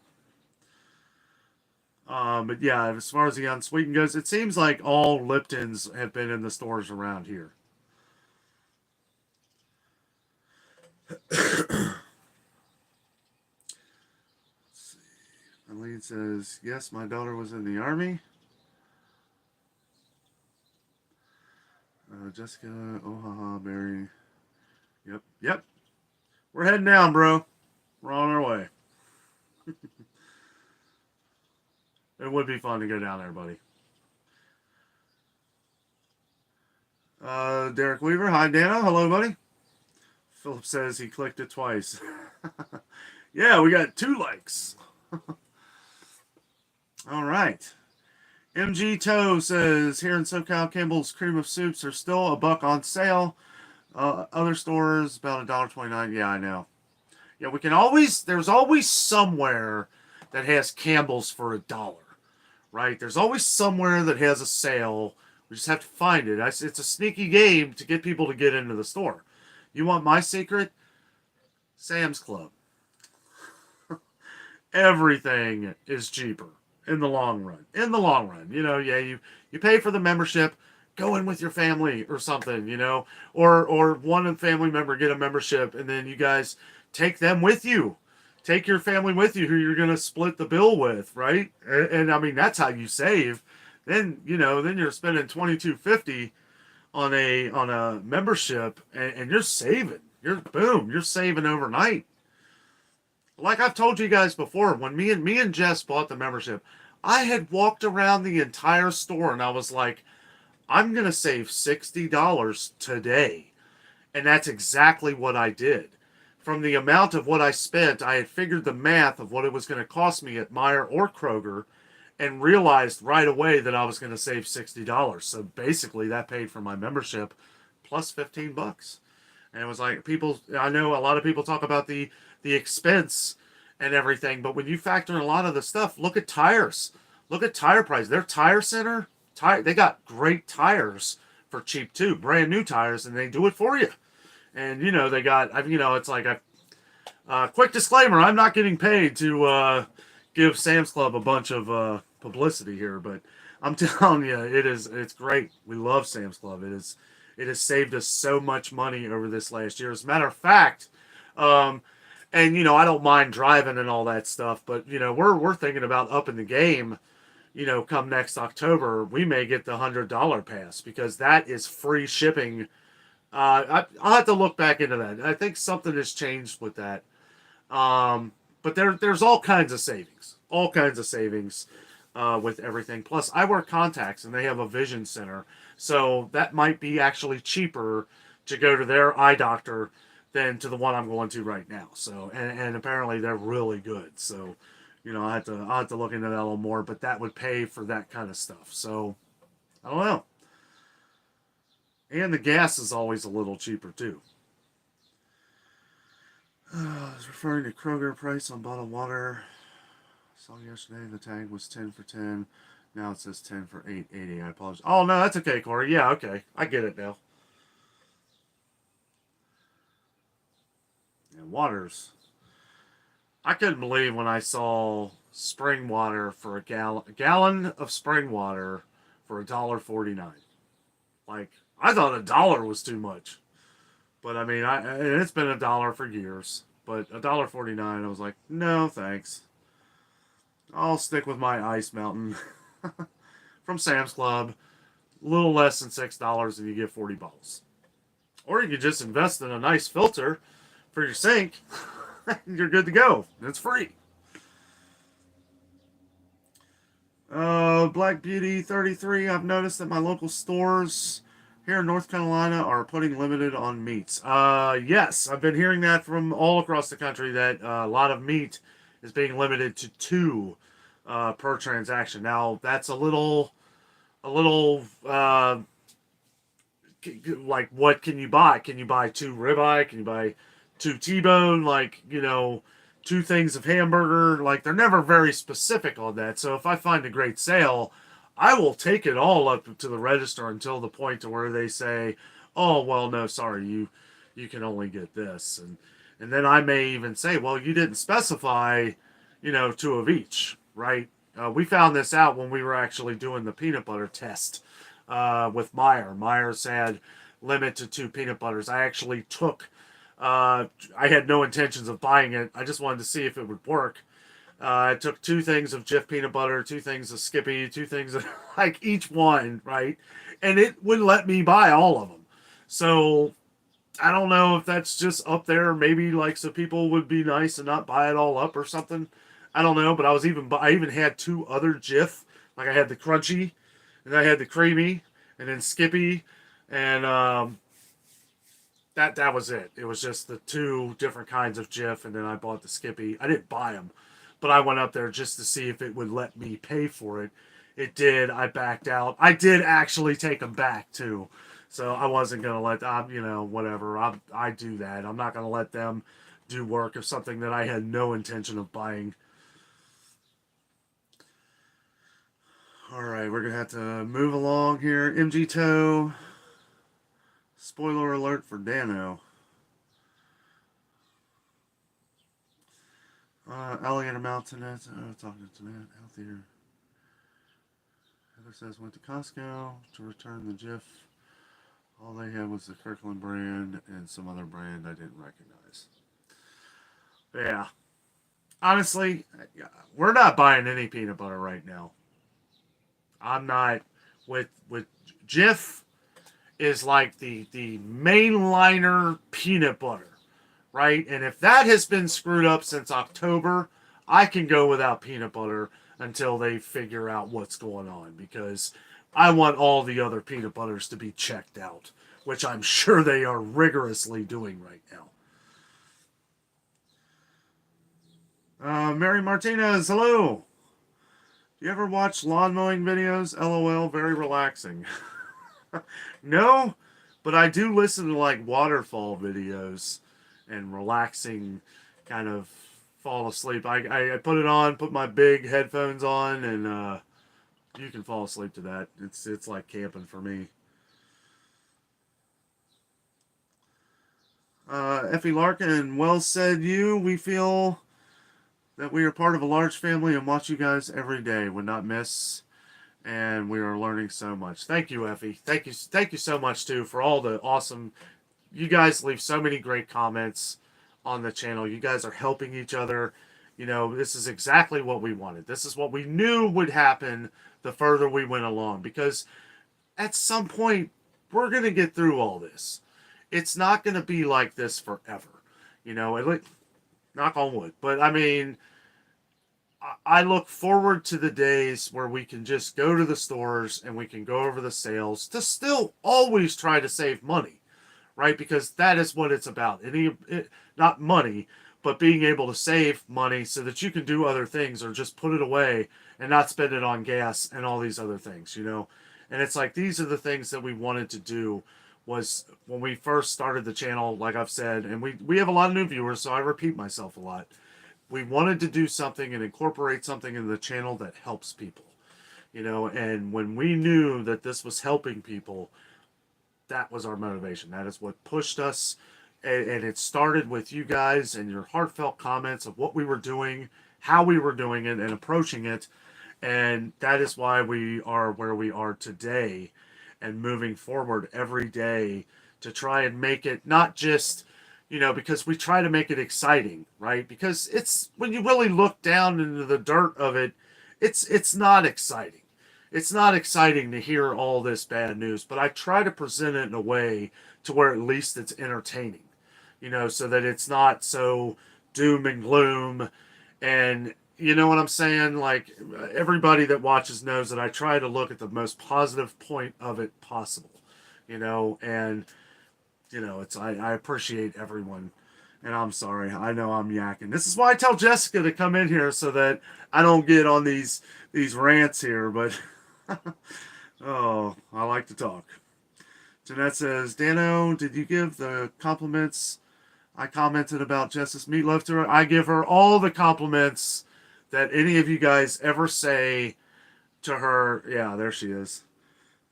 [SPEAKER 1] But yeah, as far as the unsweetened goes, it seems like all Liptons have been in the stores around here. Eileen says, yes, my daughter was in the Army. Jessica, oh haha, Barry. Yep. We're heading down, bro. We're on our way. It would be fun to go down there, buddy. Derek Weaver, hi, Dana. Hello, buddy. Philip says he clicked it twice. Yeah, we got 2 likes. All right. MG Toe says, here in SoCal, Campbell's Cream of Soups are still $1 on sale. Other stores, about $1.29. Yeah, I know. Yeah, there's always somewhere that has Campbell's for $1, right? There's always somewhere that has a sale. We just have to find it. It's a sneaky game to get people to get into the store. You want my secret? Sam's Club. Everything is cheaper in the long run. Yeah, you pay for the membership, go in with your family or something, or one family member get a membership, and then you guys take them with you. Take your family with you who you're going to split the bill with, right? And I mean, that's how you save. Then you're spending $22.50 on a membership, and you're saving. You're saving overnight. Like I've told you guys before, when me and Jess bought the membership, I had walked around the entire store and I was like, I'm gonna save $60 today. And that's exactly what I did. From the amount of what I spent, I had figured the math of what it was going to cost me at Meijer or Kroger and realized right away that I was going to save $60. So basically that paid for my membership plus $15. And it was like I know a lot of people talk about the expense and everything, but when you factor in a lot of the stuff, look at tires. Look at tire price. Their tire center, they got great tires for cheap too, brand new tires, and they do it for you. And they got, it's like a quick disclaimer: I'm not getting paid to give Sam's Club a bunch of publicity here, but I'm telling you, it's great. We love Sam's Club. It has saved us so much money over this last year. As a matter of fact, and I don't mind driving and all that stuff, but we're thinking about upping the game. Come next October, we may get the $100 pass because that is free shipping. I'll have to look back into that. I think something has changed with that. But there's all kinds of savings. With everything. Plus, I wear contacts and they have a vision center. So that might be actually cheaper to go to their eye doctor than to the one I'm going to right now. So, and apparently they're really good. So, I'll have to look into that a little more, but that would pay for that kind of stuff. So, I don't know. And the gas is always a little cheaper too. I was referring to Kroger price on bottled water. I saw yesterday the tag was 10 for 10. Now it says 10 for 880. I apologize. Oh, no, that's okay, Corey. Yeah, okay. I get it now. And waters. I couldn't believe when I saw spring water for a gallon of spring water for $1.49. Like, I thought $1 was too much. But I mean, and it's been $1 for years. But $1.49, I was like, no, thanks. I'll stick with my Ice Mountain from Sam's Club. A little less than $6 and you get 40 bottles. Or you could just invest in a nice filter for your sink. You're good to go. It's free. Black Beauty 33. I've noticed that my local stores here in North Carolina are putting limited on meats. Yes, I've been hearing that from all across the country that a lot of meat is being limited to 2 per transaction. Now that's a little like, what can you buy? Can you buy 2 ribeye? Can you buy 2 T-bone? Like, 2 things of hamburger? Like, they're never very specific on that. So if I find a great sale, I will take it all up to the register until the point to where they say, "Oh, well, no, sorry, you can only get this," and then I may even say, "Well, you didn't specify, 2 of each, right?" We found this out when we were actually doing the peanut butter test with Meyer. Meyer's had limit to 2 peanut butters. I actually took. I had no intentions of buying it. I just wanted to see if it would work. I took 2 things of Jif peanut butter, 2 things of Skippy, 2 things of like each one, right? And it would let me buy all of them. So I don't know if that's just up there. Maybe like so people would be nice and not buy it all up or something. I don't know. But I even had 2 other Jif. Like I had the crunchy, and I had the creamy, and then Skippy, and that was it. It was just the 2 different kinds of Jif, and then I bought the Skippy. I didn't buy them, but I went up there just to see if it would let me pay for it. It did. I backed out. I did actually take them back too, so I wasn't gonna let whatever. I do that. I'm not gonna let them do work of something that I had no intention of buying. All right, we're gonna have to move along here. MG Toe. Spoiler alert for Danno. Alligator Mountain. Talking to Jeanette. Healthier. Heather says went to Costco to return the Jif. All they had was the Kirkland brand and some other brand I didn't recognize. Yeah. Honestly, we're not buying any peanut butter right now. I'm not with Jif is like the mainliner peanut butter, right? And if that has been screwed up since October, I can go without peanut butter until they figure out what's going on, because I want all the other peanut butters to be checked out, which I'm sure they are rigorously doing right now. Mary Martinez, hello. Do you ever watch lawn mowing videos? LOL, very relaxing. No, but I do listen to like waterfall videos and relaxing, kind of fall asleep. I put it on, put my big headphones on, and you can fall asleep to that. It's like camping for me. Effie Larkin, well said you. We feel that we are part of a large family and watch you guys every day. Would not miss. And we are learning so much. Thank you, Effie. Thank you so much too for all the awesome. You guys leave so many great comments on the channel. You guys are helping each other. This is exactly what we wanted. This is what we knew would happen the further we went along. Because at some point, we're gonna get through all this. It's not gonna be like this forever. Knock on wood. But I mean, I look forward to the days where we can just go to the stores and we can go over the sales to still always try to save money, right? Because that is what it's about. Not money, but being able to save money so that you can do other things or just put it away and not spend it on gas and all these other things, And it's like, these are the things that we wanted to do. Was when we first started the channel, like I've said, and we have a lot of new viewers, so I repeat myself a lot. We wanted to do something and incorporate something in the channel that helps people. you know, and when we knew that this was helping people, that was our motivation. That is what pushed us. And it started with you guys and your heartfelt comments of what we were doing, how we were doing it, and approaching it. And that is why we are where we are today and moving forward every day to try and make it not just, you know, because we try to make it exciting, right? Because it's when you really look down into the dirt of it, it's not exciting. It's not exciting to hear all this bad news, but I try to present it in a way to where at least it's entertaining, you know, so that it's not so doom and gloom. And you know what I'm saying? Like, everybody that watches knows that I try to look at the most positive point of it possible, you know, and you know, I appreciate everyone. And I'm sorry, I know I'm yakking. This is why I tell Jessica to come in here so that I don't get on these rants here. But oh, I like to talk. Jeanette says, Danno, did you give the compliments I commented about Justice Meatloaf to her? I give her all the compliments that any of you guys ever say to her. Yeah, there she is.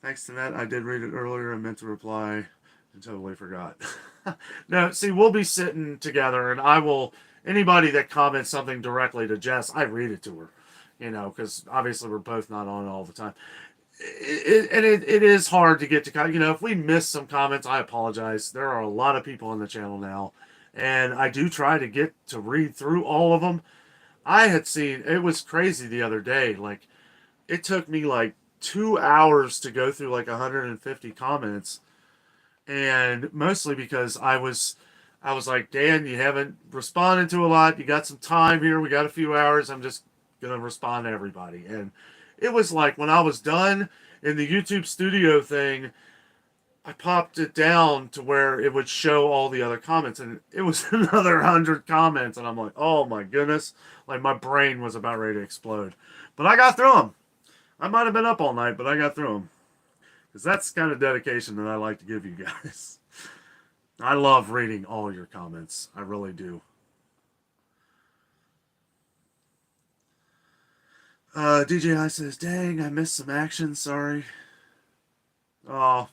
[SPEAKER 1] Thanks to that, I did read it earlier and meant to reply and totally forgot. No, see, we'll be sitting together and I will, anybody that comments something directly to Jess, I read it to her, you know, because obviously we're both not on all the time. It is hard to get to, you know, if we miss some comments, I apologize. There are a lot of people on the channel now, and I do try to get to read through all of them. I had seen, it was crazy the other day, like, it took me like 2 hours to go through like 150 comments, and mostly because I was like, Dan, you haven't responded to a lot. You got some time here. We got a few hours. I'm just gonna respond to everybody. And it was like when I was done in the YouTube studio thing, I popped it down to where it would show all the other comments, and it was another 100 comments, and I'm like, oh my goodness, like my brain was about ready to explode. But I got through them. I might have been up all night, but I got through them. Because that's the kind of dedication that I like to give you guys. I love reading all your comments. I really do. DJI says, dang, I missed some action. Sorry. Oh,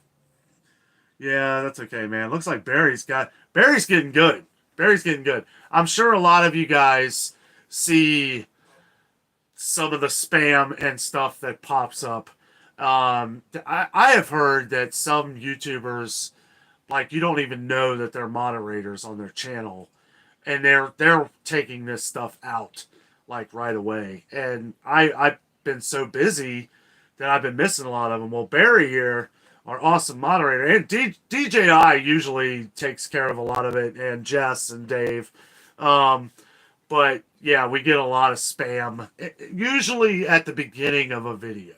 [SPEAKER 1] yeah, that's okay, man. Looks like Barry's getting good. Barry's getting good. I'm sure a lot of you guys see some of the spam and stuff that pops up. I have heard that some YouTubers, like, you don't even know that they're moderators on their channel, and they're taking this stuff out like right away. And I've been so busy that I've been missing a lot of them. Well, Barry here, our awesome moderator, and DJI usually takes care of a lot of it, and Jess and Dave. But yeah, we get a lot of spam, usually at the beginning of a video.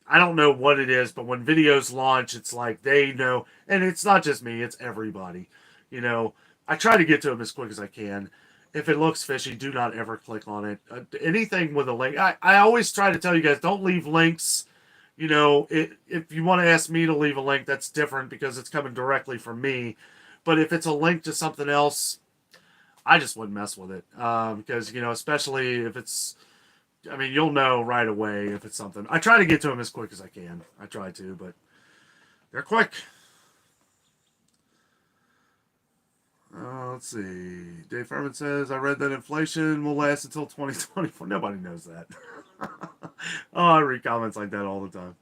[SPEAKER 1] I don't know what it is, but when videos launch, it's like they know, and it's not just me, it's everybody. You know, I try to get to them as quick as I can. If it looks fishy, do not ever click on it. Anything with a link, I always try to tell you guys, don't leave links. You know, if you want to ask me to leave a link, that's different because it's coming directly from me. But if it's a link to something else, I just wouldn't mess with it. Because, you know, especially if it's, I mean, you'll know right away if it's something. I try to get to them as quick as I can. I try to, but they're quick. Let's see. Dave Furman says, I read that inflation will last until 2024. Nobody knows that. Oh, I read comments like that all the time.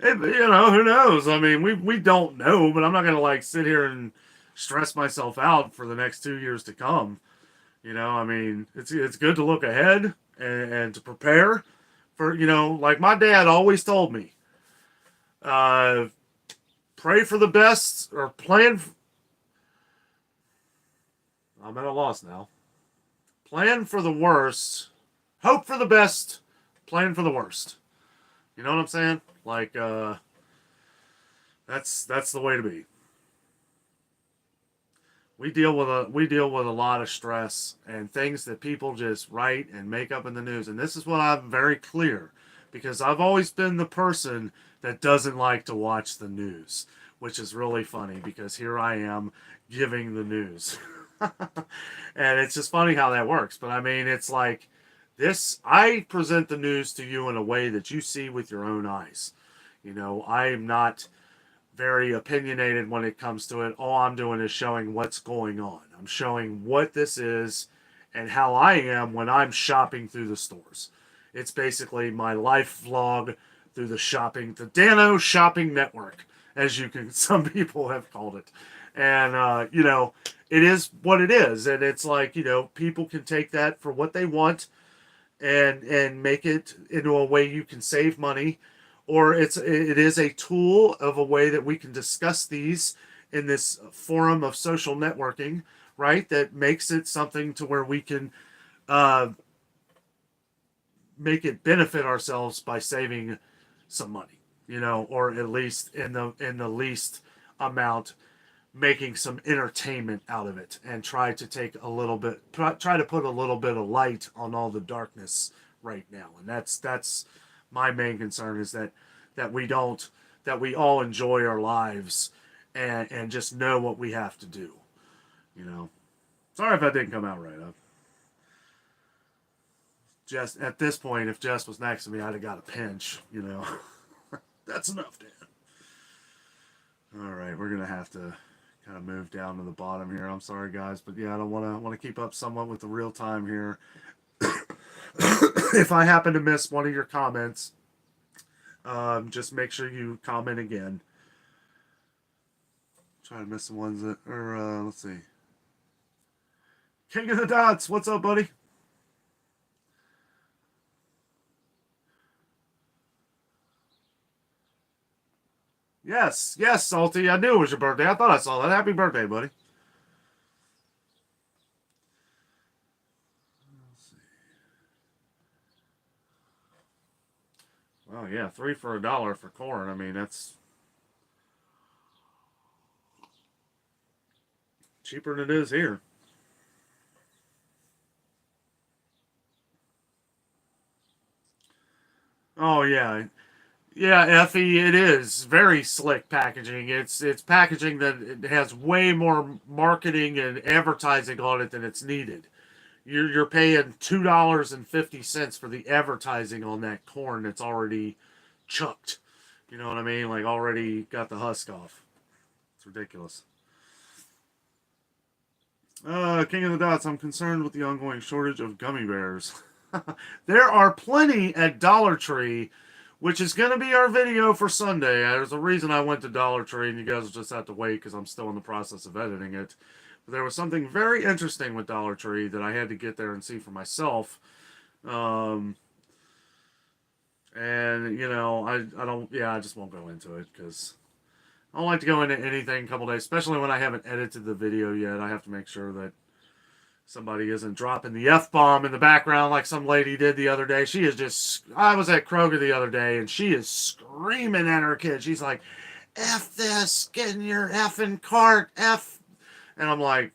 [SPEAKER 1] And, you know, who knows? I mean, we don't know, but I'm not going to, like, sit here and stress myself out for the next 2 years to come. You know, I mean, it's good to look ahead and to prepare for, you know, like my dad always told me, pray for the best or plan. I'm at a loss now. Plan for the worst, hope for the best, plan for the worst. You know what I'm saying? Like, that's the way to be. We deal with a lot of stress and things that people just write and make up in the news. And this is what I'm very clear, because I've always been the person that doesn't like to watch the news, which is really funny because here I am giving the news. And it's just funny how that works. But I mean, it's like I present the news to you in a way that you see with your own eyes. I'm not very opinionated when it comes to it. All I'm doing is showing what's going on. I'm showing what this is and how I am when I'm shopping through the stores. It's basically my life vlog through the Danno Shopping Network, as you can, some people have called it. And, it is what it is. And it's like, people can take that for what they want and make it into a way you can save money, or it is a tool of a way that we can discuss these in this forum of social networking, right? That makes it something to where we can uh, make it benefit ourselves by saving some money, or at least in the least amount, making some entertainment out of it, and try to take a little bit, try to put a little bit of light on all the darkness right now. And that's my main concern, is that we don't that we all enjoy our lives and just know what we have to do. Sorry if that didn't come out right. Just at this point, if Jess was next to me, I'd have got a pinch. That's enough, Dan. All right, we're gonna have to kind of move down to the bottom here. I'm sorry, guys, but yeah, I don't want to keep up somewhat with the real time here. If I happen to miss one of your comments, just make sure you comment again. Try to miss the ones that are. Let's see. King of the Dots, what's up, buddy? Yes, Salty. I knew it was your birthday. I thought I saw that. Happy birthday, buddy. Oh yeah, 3 for $1 for corn. I mean, that's cheaper than it is here. Oh yeah, yeah, Effie. It is very slick packaging. It's packaging that it has way more marketing and advertising on it than it's needed. You're paying $2.50 for the advertising on that corn that's already chucked. You know what I mean? Like already got the husk off. It's ridiculous. King of the Dots, I'm concerned with the ongoing shortage of gummy bears. There are plenty at Dollar Tree, which is going to be our video for Sunday. There's a reason I went to Dollar Tree, and you guys will just have to wait because I'm still in the process of editing it. But there was something very interesting with Dollar Tree that I had to get there and see for myself. Um, and, I don't, yeah, I just won't go into it because I don't like to go into anything a couple days, especially when I haven't edited the video yet. I have to make sure that somebody isn't dropping the F bomb in the background like some lady did the other day. She is just. I was at Kroger the other day and she is screaming at her kid. She's like, F this, get in your effing cart, F. And I'm like,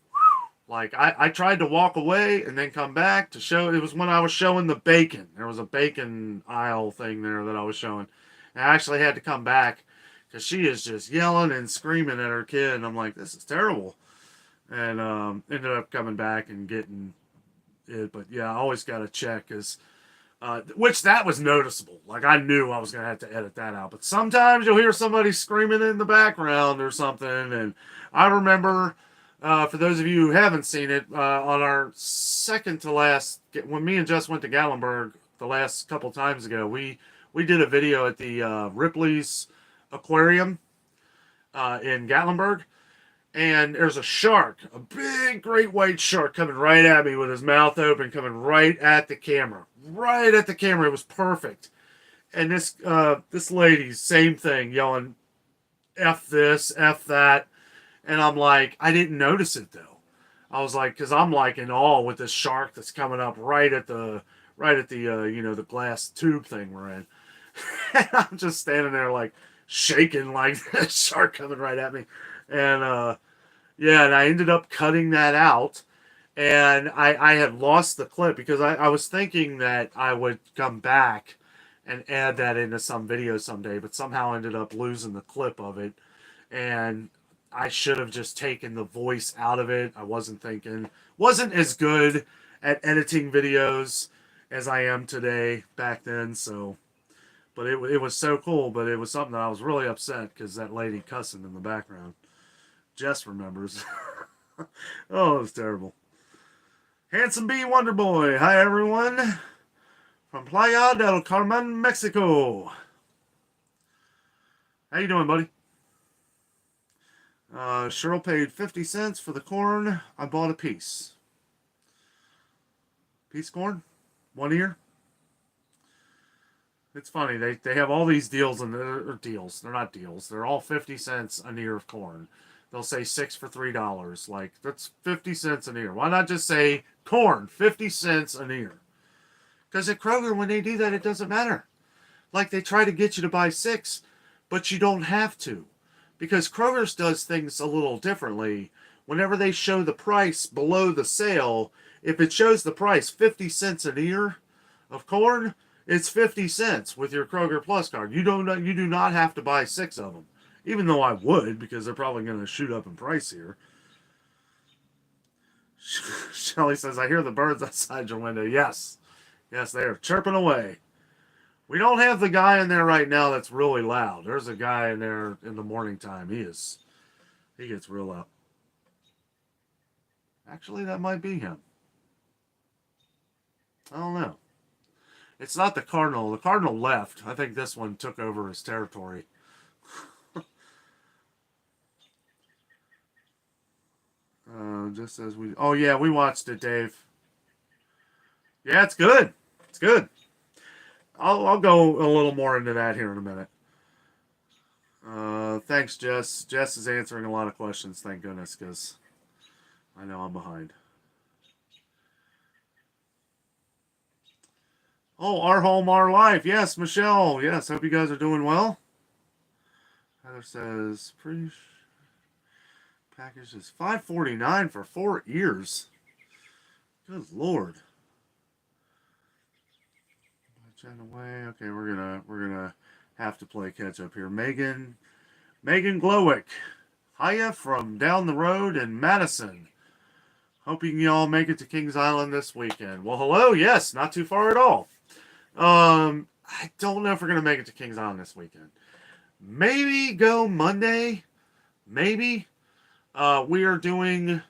[SPEAKER 1] I tried to walk away and then come back to show. It was when I was showing the bacon. There was a bacon aisle thing there that I was showing. And I actually had to come back because she is just yelling and screaming at her kid. And I'm like, this is terrible. And ended up coming back and getting it. But yeah, I always got to check because, which that was noticeable. Like I knew I was going to have to edit that out. But sometimes you'll hear somebody screaming in the background or something. And I remember, for those of you who haven't seen it, on our second to last, when me and Jess went to Gatlinburg the last couple times ago, we did a video at the Ripley's Aquarium in Gatlinburg, and there's a shark, a big great white shark coming right at me with his mouth open, coming right at the camera. Right at the camera. It was perfect. And this lady, same thing, yelling, F this, F that. And I'm like, I didn't notice it though. I was like, because I'm like in awe with this shark that's coming up right at the the glass tube thing we're in. And I'm just standing there like shaking like that shark coming right at me. And yeah, and I ended up cutting that out. And I had lost the clip because I was thinking that I would come back and add that into some video someday, but somehow ended up losing the clip of it. And I should have just taken the voice out of it. I wasn't as good at editing videos as I am today back then. So, but it was so cool. But it was something that I was really upset because that lady cussing in the background. Jess remembers. Oh, it was terrible. Handsome B Wonder Boy. Hi everyone from Playa del Carmen, Mexico. How you doing, buddy? Cheryl paid 50 cents for the corn. I bought a piece. Piece corn? 1 ear? It's funny. They have all these deals and they're deals. They're not deals. They're all 50 cents an ear of corn. They'll say 6 for $3. Like, that's 50 cents an ear. Why not just say corn, 50 cents an ear? Because at Kroger, when they do that, it doesn't matter. Like, they try to get you to buy 6, but you don't have to. Because Kroger's does things a little differently. Whenever they show the price below the sale, if it shows the price 50 cents an ear of corn, it's 50 cents with your Kroger Plus card. You do not have to buy 6 of them. Even though I would, because they're probably going to shoot up in price here. Shelly says, I hear the birds outside your window. Yes. Yes, they are chirping away. We don't have the guy in there right now that's really loud. There's a guy in there in the morning time. He gets real loud. Actually, that might be him. I don't know. It's not the Cardinal. The Cardinal left. I think this one took over his territory. Just as we... Oh, yeah, we watched it, Dave. Yeah, it's good. It's good. I'll go a little more into that here in a minute. Thanks, Jess. Jess is answering a lot of questions, thank goodness, because I know I'm behind. Oh, our home, our life. Yes, Michelle. Yes, hope you guys are doing well. Heather says, pretty package is $5.49 for 4 ears. Good Lord. Away. Okay, we're gonna have to play catch up here. Megan Glowick. Hiya from down the road in Madison. Hoping y'all make it to Kings Island this weekend. Well, hello. Yes, not too far at all. I don't know if we're gonna make it to Kings Island this weekend. Maybe go Monday. Maybe. We're going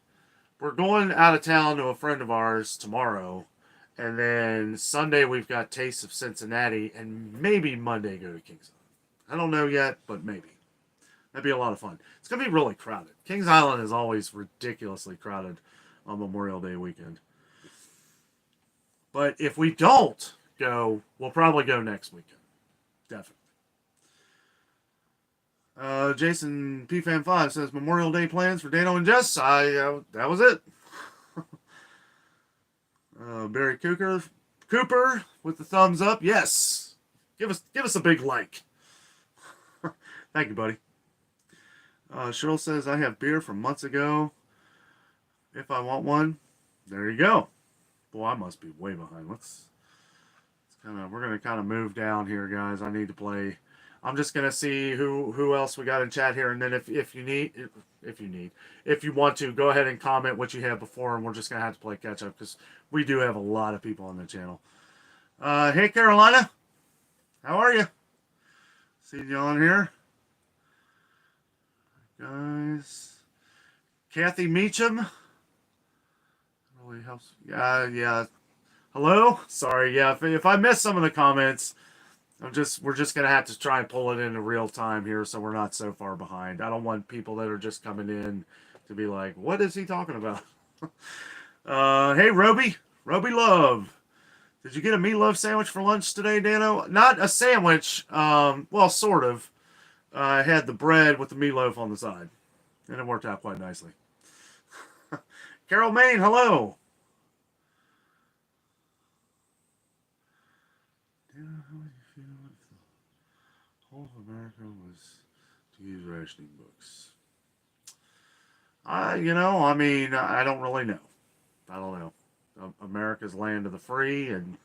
[SPEAKER 1] out of town to a friend of ours tomorrow. And then Sunday we've got Taste of Cincinnati, and maybe Monday go to Kings Island. I don't know yet, but maybe. That'd be a lot of fun. It's going to be really crowded. Kings Island is always ridiculously crowded on Memorial Day weekend. But if we don't go, we'll probably go next weekend. Definitely. Jason PFan5 says, Memorial Day plans for Danno and Jess. That was it. Barry Cooper with the thumbs up. Yes. Give us a big like. Thank you, buddy. Cheryl says, I have beer from months ago. If I want one, there you go. Boy, I must be way behind. We're gonna kind of move down here, guys. I need to play. I'm just gonna see who else we got in chat here, and then if you want to, go ahead and comment what you have before, and we're just gonna have to play catch up because we do have a lot of people on the channel. Hey Carolina, how are you? Seeing you on here, guys. Kathy Meacham really helps. Yeah. Hello. Sorry. Yeah. If I missed some of the comments. We're just gonna have to try and pull it into real time here, so we're not so far behind. I don't want people that are just coming in to be like, "What is he talking about?" Hey, Roby Love, did you get a meatloaf sandwich for lunch today, Danno? Not a sandwich. Well, sort of. I had the bread with the meatloaf on the side, and it worked out quite nicely. Carol Main, hello. All of America was to use rationing books. I don't really know. I don't know. America's land of the free, and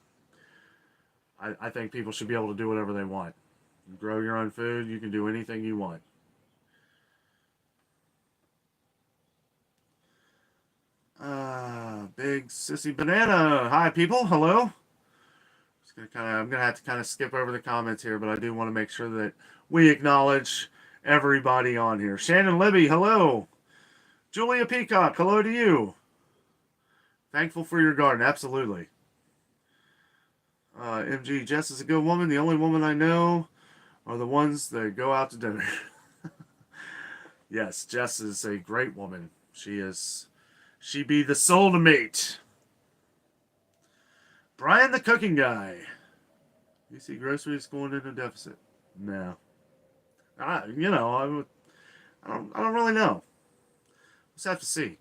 [SPEAKER 1] I think people should be able to do whatever they want. You grow your own food. You can do anything you want. Big Sissy Banana. Hi, people. Hello. I'm gonna have to kind of skip over the comments here, but I do want to make sure that we acknowledge everybody on here. Shannon Libby, hello. Julia Peacock, hello to you. Thankful for your garden, absolutely. MG, Jess is a good woman. The only woman I know are the ones that go out to dinner. Yes, Jess is a great woman. She be the soul to mate. Brian the cooking guy. You see groceries going into deficit? No. I don't really know. Let's have to see.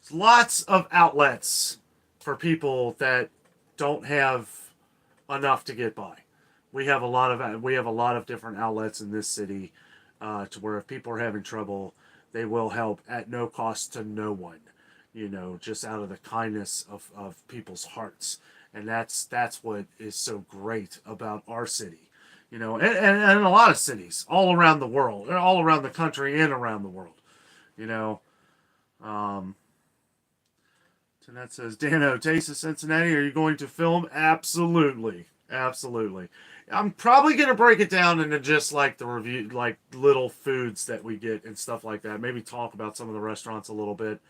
[SPEAKER 1] There's lots of outlets for people that don't have enough to get by. We have a lot of different outlets in this city, to where if people are having trouble, they will help at no cost to no one. Just out of the kindness of people's hearts. And that's what is so great about our city. And a lot of cities all around the world, all around the country and around the world. You know, Tonette says, Danno, Taste of Cincinnati, are you going to film? Absolutely. Absolutely. I'm probably going to break it down into just like the review, like little foods that we get and stuff like that. Maybe talk about some of the restaurants a little bit.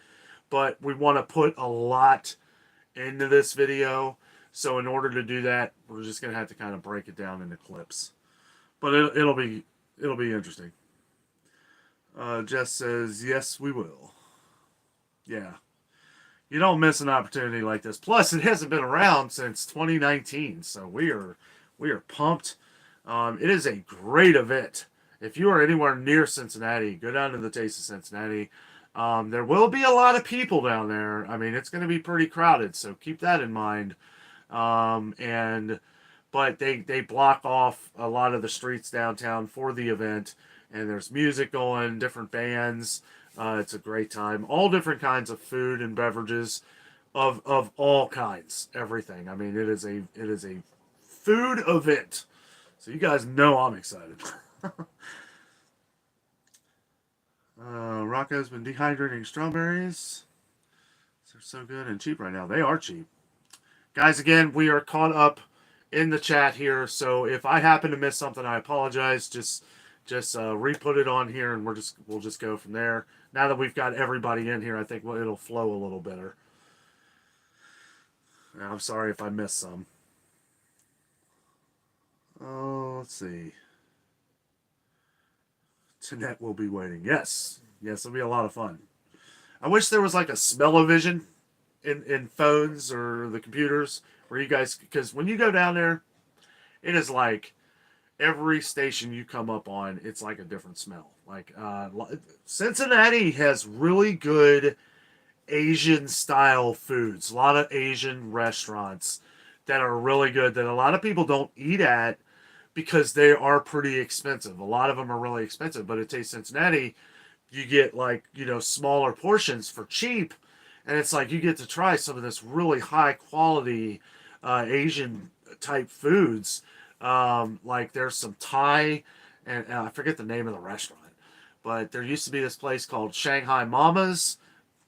[SPEAKER 1] But we want to put a lot into this video. So in order to do that, we're just going to have to kind of break it down into clips. But it'll be interesting. Jess says, yes, we will. Yeah. You don't miss an opportunity like this. Plus, it hasn't been around since 2019, so we are pumped. It is a great event. If you are anywhere near Cincinnati, go down to the Taste of Cincinnati. There will be a lot of people down there. I mean, it's going to be pretty crowded, so keep that in mind. But they block off a lot of the streets downtown for the event, and there's music going, different bands. It's a great time. All different kinds of food and beverages, of all kinds, everything. I mean, it is a food event, so you guys know I'm excited. Rocco's been dehydrating strawberries. They're so good and cheap right now. They are cheap, guys. Again, we are caught up in the chat here, so if I happen to miss something, I apologize. Just re-put it on here, and we'll just go from there. Now that we've got everybody in here, I think it'll flow a little better. I'm sorry if I missed some. Oh, let's see. Tonette will be waiting. Yes, it'll be a lot of fun. I wish there was like a smell-o-vision in phones or the computers where you guys, because when you go down there, it is like every station you come up on, it's like a different smell. Like Cincinnati has really good Asian style foods. A lot of Asian restaurants that are really good that a lot of people don't eat at because they are pretty expensive. A lot of them are really expensive, but at Taste Cincinnati, you get like, smaller portions for cheap. And it's like you get to try some of this really high quality Asian type foods. Like there's some Thai, and I forget the name of the restaurant, but there used to be this place called Shanghai Mama's.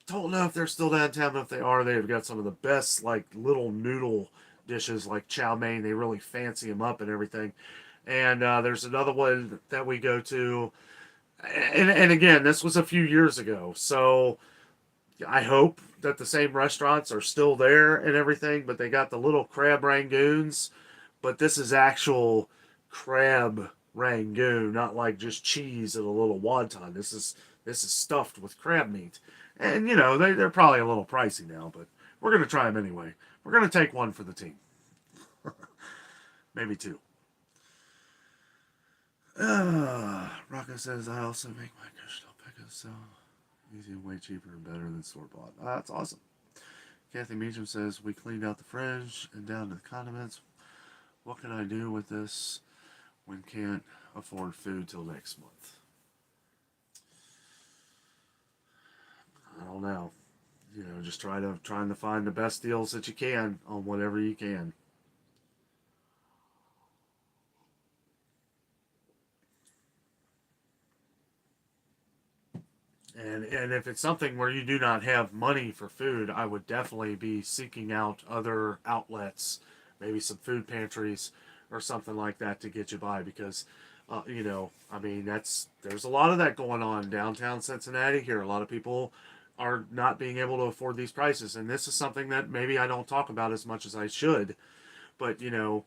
[SPEAKER 1] Don't know if they're still downtown, but if they are, they've got some of the best like little noodle dishes like chow mein. They really fancy them up and everything. And there's another one that we go to, and again, this was a few years ago, so I hope that the same restaurants are still there and everything, but they got the little crab rangoons, but this is actual crab rangoon, not like just cheese and a little wonton. This is stuffed with crab meat. And, they're probably a little pricey now, but we're going to try them anyway. We're going to take one for the team. Maybe two. Rocco says, I also make my coastal pickles, so easy and way cheaper and better than store-bought. That's awesome. Kathy Meacham says, we cleaned out the fridge and down to the condiments. What can I do with this when can't afford food till next month? I don't know. Just trying to find the best deals that you can on whatever you can. And if it's something where you do not have money for food, I would definitely be seeking out other outlets maybe some food pantries or something like that to get you by, because you know, I mean, there's a lot of that going on in downtown Cincinnati here. A lot of people are not being able to afford these prices, and this is something that maybe I don't talk about as much as I should. But you know,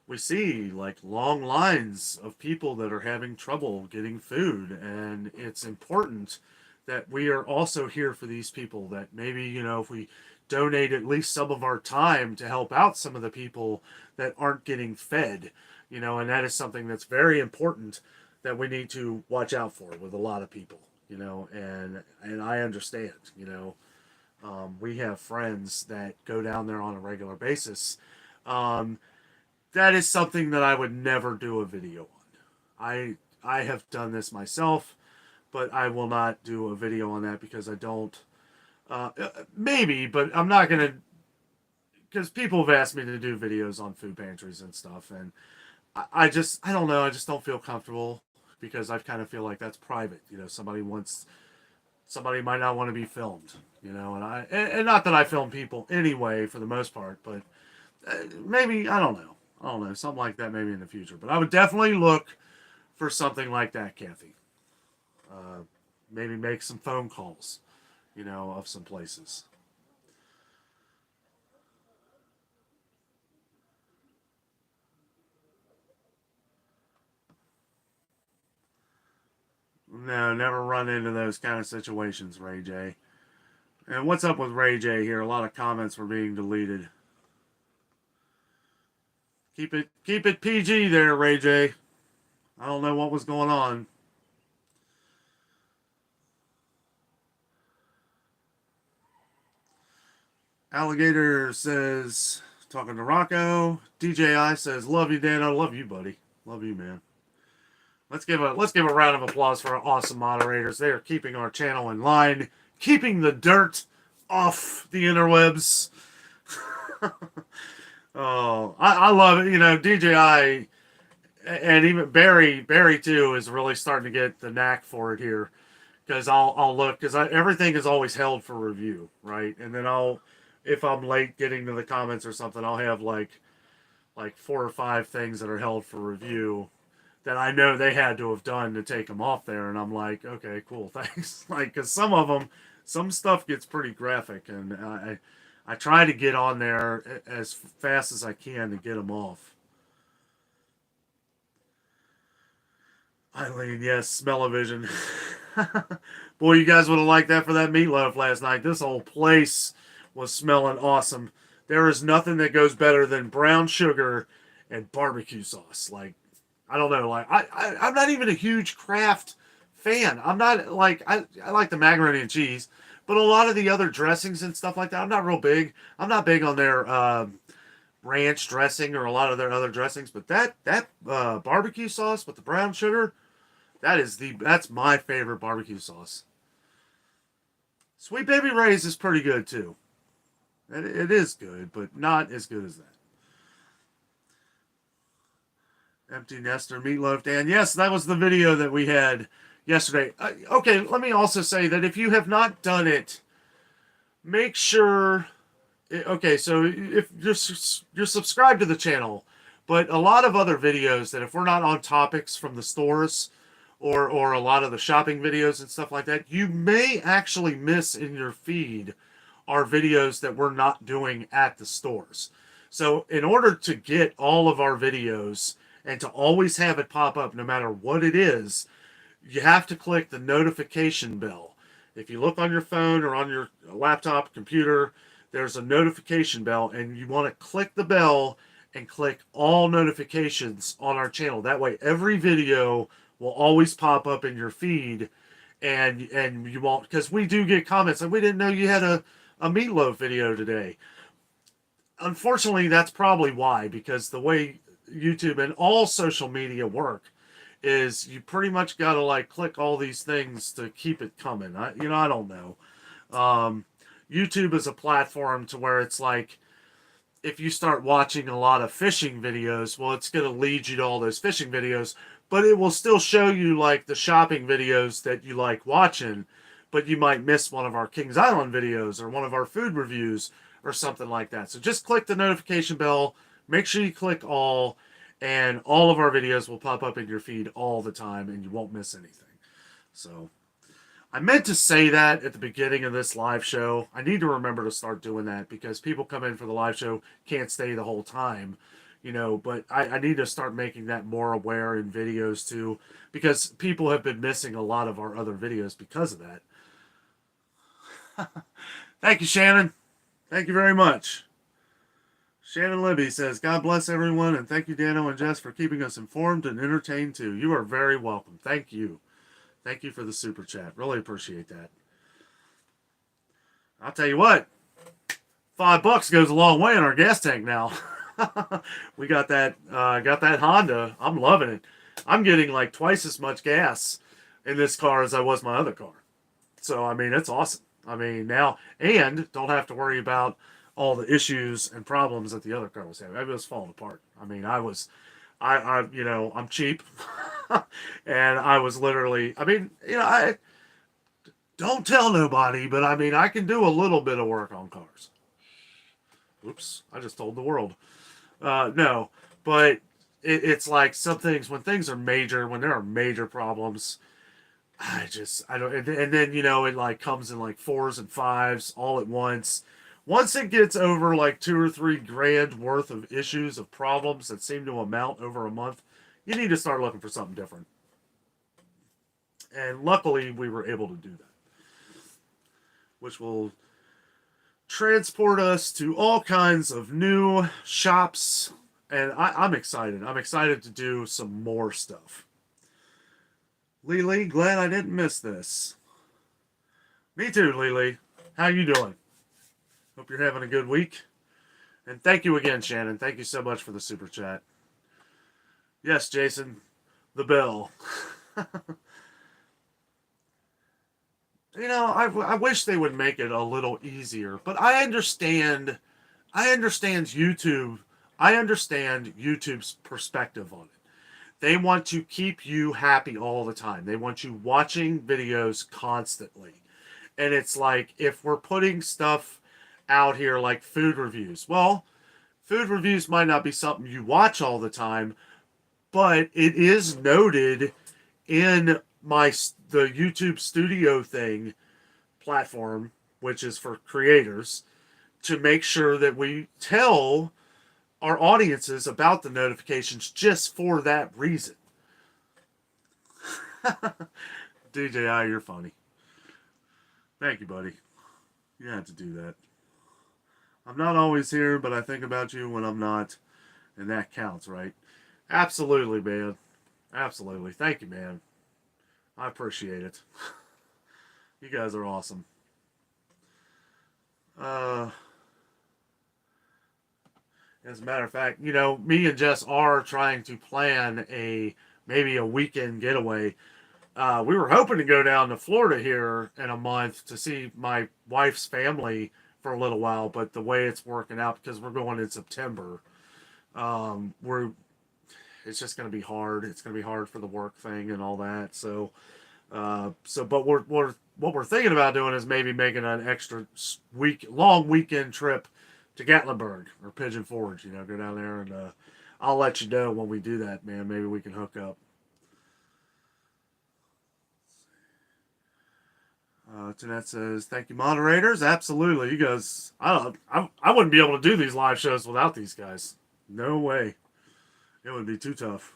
[SPEAKER 1] we see like long lines of people that are having trouble getting food, and it's important that we are also here for these people. That maybe, you know, if we donate at least some of our time to help out some of the people that aren't getting fed, you know, and that is something that's very important that we need to watch out for with a lot of people, you know, and I understand, you know, we have friends that go down there on a regular basis. Um, that is something that I would never do a video on. I have done this myself, but I will not do a video on that because I don't. Maybe, but I'm not gonna, because people have asked me to do videos on food pantries and stuff, and I don't know. I just don't feel comfortable because I kind of feel like that's private. You know, somebody might not want to be filmed. You know, and not that I film people anyway for the most part, but maybe I don't know. I don't know, something like that maybe in the future. But I would definitely look for something like that, Kathy. Uh, Maybe make some phone calls, you know, of some places. No, never run into those kind of situations, Ray J. And what's up with Ray J here? A lot of comments were being deleted. Keep it PG there, Ray J. I don't know what was going on. Alligator says, talking to Rocco. DJI says, love you, Dan. I love you, buddy. Love you, man. Let's give a round of applause for our awesome moderators. They are keeping our channel in line, keeping the dirt off the interwebs. Oh, I love it. You know, DJI and even Barry too is really starting to get the knack for it here. Because I'll look, because everything is always held for review, right? And then if I'm late getting to the comments or something, I'll have like 4 or 5 things that are held for review that I know they had to have done to take them off there, and I'm like, okay, cool, thanks. Like, because some of them, some stuff gets pretty graphic, and I try to get on there as fast as I can to get them off. Eileen, yes, smell-o-vision. Boy, you guys would have liked that for that meatloaf last night. This whole place was smelling awesome. There is nothing that goes better than brown sugar and barbecue sauce. Like, I don't know. Like, I'm not even a huge Kraft fan. I'm not like I like the macaroni and cheese, but a lot of the other dressings and stuff like that, I'm not real big. I'm not big on their ranch dressing or a lot of their other dressings. But that barbecue sauce with the brown sugar, that's my favorite barbecue sauce. Sweet Baby Ray's is pretty good too. It is good, but not as good as that. Empty Nester Meatloaf Dan. Yes, that was the video that we had yesterday. Okay, let me also say that if you have not done it, make sure. Okay, so if you're subscribed to the channel, but a lot of other videos that if we're not on topics from the stores or a lot of the shopping videos and stuff like that, you may actually miss in your feed are videos that we're not doing at the stores. So in order to get all of our videos and to always have it pop up no matter what it is, you have to click the notification bell. If you look on your phone or on your laptop, computer, there's a notification bell, and you want to click the bell and click all notifications on our channel. That way every video will always pop up in your feed, and you won't, because we do get comments like, we didn't know you had a meatloaf video today. Unfortunately, that's probably why, because the way YouTube and all social media work is you pretty much got to like click all these things to keep it coming. I don't know. YouTube is a platform to where it's like, if you start watching a lot of fishing videos, well, it's going to lead you to all those fishing videos, but it will still show you like the shopping videos that you like watching, but you might miss one of our Kings Island videos or one of our food reviews or something like that. So just click the notification bell, make sure you click all, and all of our videos will pop up in your feed all the time, and you won't miss anything. So I meant to say that at the beginning of this live show. I need to remember to start doing that because people come in for the live show, can't stay the whole time, but I need to start making that more aware in videos too, because people have been missing a lot of our other videos because of that. Thank you, Shannon. Thank you very much. Shannon Libby says, God bless everyone, and thank you, Danno and Jess, for keeping us informed and entertained too. You are very welcome. Thank you. Thank you for the super chat. Really appreciate that. I'll tell you what, $5 goes a long way in our gas tank now. We got that Honda. I'm loving it. I'm getting like twice as much gas in this car as I was my other car. So, I mean, it's awesome. I mean, now, and don't have to worry about all the issues and problems that the other car was having. It was falling apart. I mean, I'm cheap. And I was literally, I don't tell nobody, but I mean, I can do a little bit of work on cars. Oops, I just told the world. No, but it's like some things, when things are major, when there are major problems, I don't, and then, it like comes in like 4s and 5s all at once. Once it gets over like 2 or 3 grand worth of issues, of problems that seem to amount over a month, you need to start looking for something different. And luckily, we were able to do that, which will transport us to all kinds of new shops. And I'm excited. I'm excited to do some more stuff. Lily, glad I didn't miss this. Me too, Lily. How you doing? Hope you're having a good week. And thank you again, Shannon. Thank you so much for the super chat. Yes, Jason, the bell. I wish they would make it a little easier, but I understand YouTube. I understand YouTube's perspective on it. They want to keep you happy all the time. They want you watching videos constantly. And it's like, if we're putting stuff out here like food reviews, well, food reviews might not be something you watch all the time, but it is noted in the YouTube Studio thing platform, which is for creators, to make sure that we tell our audiences about the notifications just for that reason. DJI, you're funny. Thank you, buddy. You had to do that. I'm not always here, but I think about you when I'm not, and that counts, right? Absolutely, man. Absolutely. Thank you, man. I appreciate it. You guys are awesome. As a matter of fact, me and Jess are trying to plan maybe a weekend getaway. We were hoping to go down to Florida here in a month to see my wife's family for a little while, but the way it's working out, because we're going in September, it's just going to be hard. It's going to be hard for the work thing and all that. So, but what we're thinking about doing is maybe making an extra long weekend trip to Gatlinburg or Pigeon Forge. Go down there, and I'll let you know when we do that, man. Maybe we can hook up. Jeanette says, "Thank you, moderators. Absolutely, you guys. I wouldn't be able to do these live shows without these guys. No way. It would be too tough."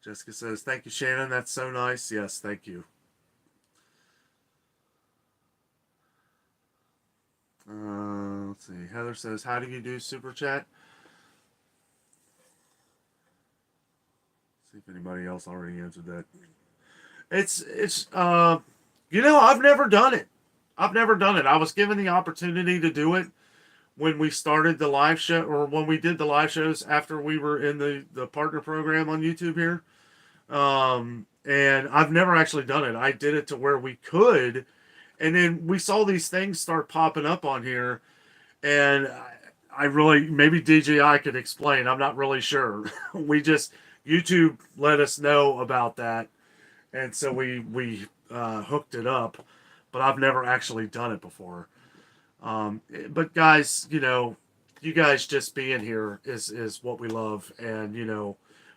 [SPEAKER 1] Jessica says, "Thank you, Shannon. That's so nice." Yes, thank you. Let's see. Heather says, "How do you do super chat?" See if anybody else already answered that. I've never done it. I've never done it. I was given the opportunity to do it when we started the live show, or when we did the live shows after we were in the partner program on YouTube here. And I've never actually done it. I did it to where we could, and then we saw these things start popping up on here, and I really, maybe DJI could explain. I'm not really sure. YouTube let us know about that, and so we hooked it up, but I've never actually done it before. But guys, you guys just being here is what we love, and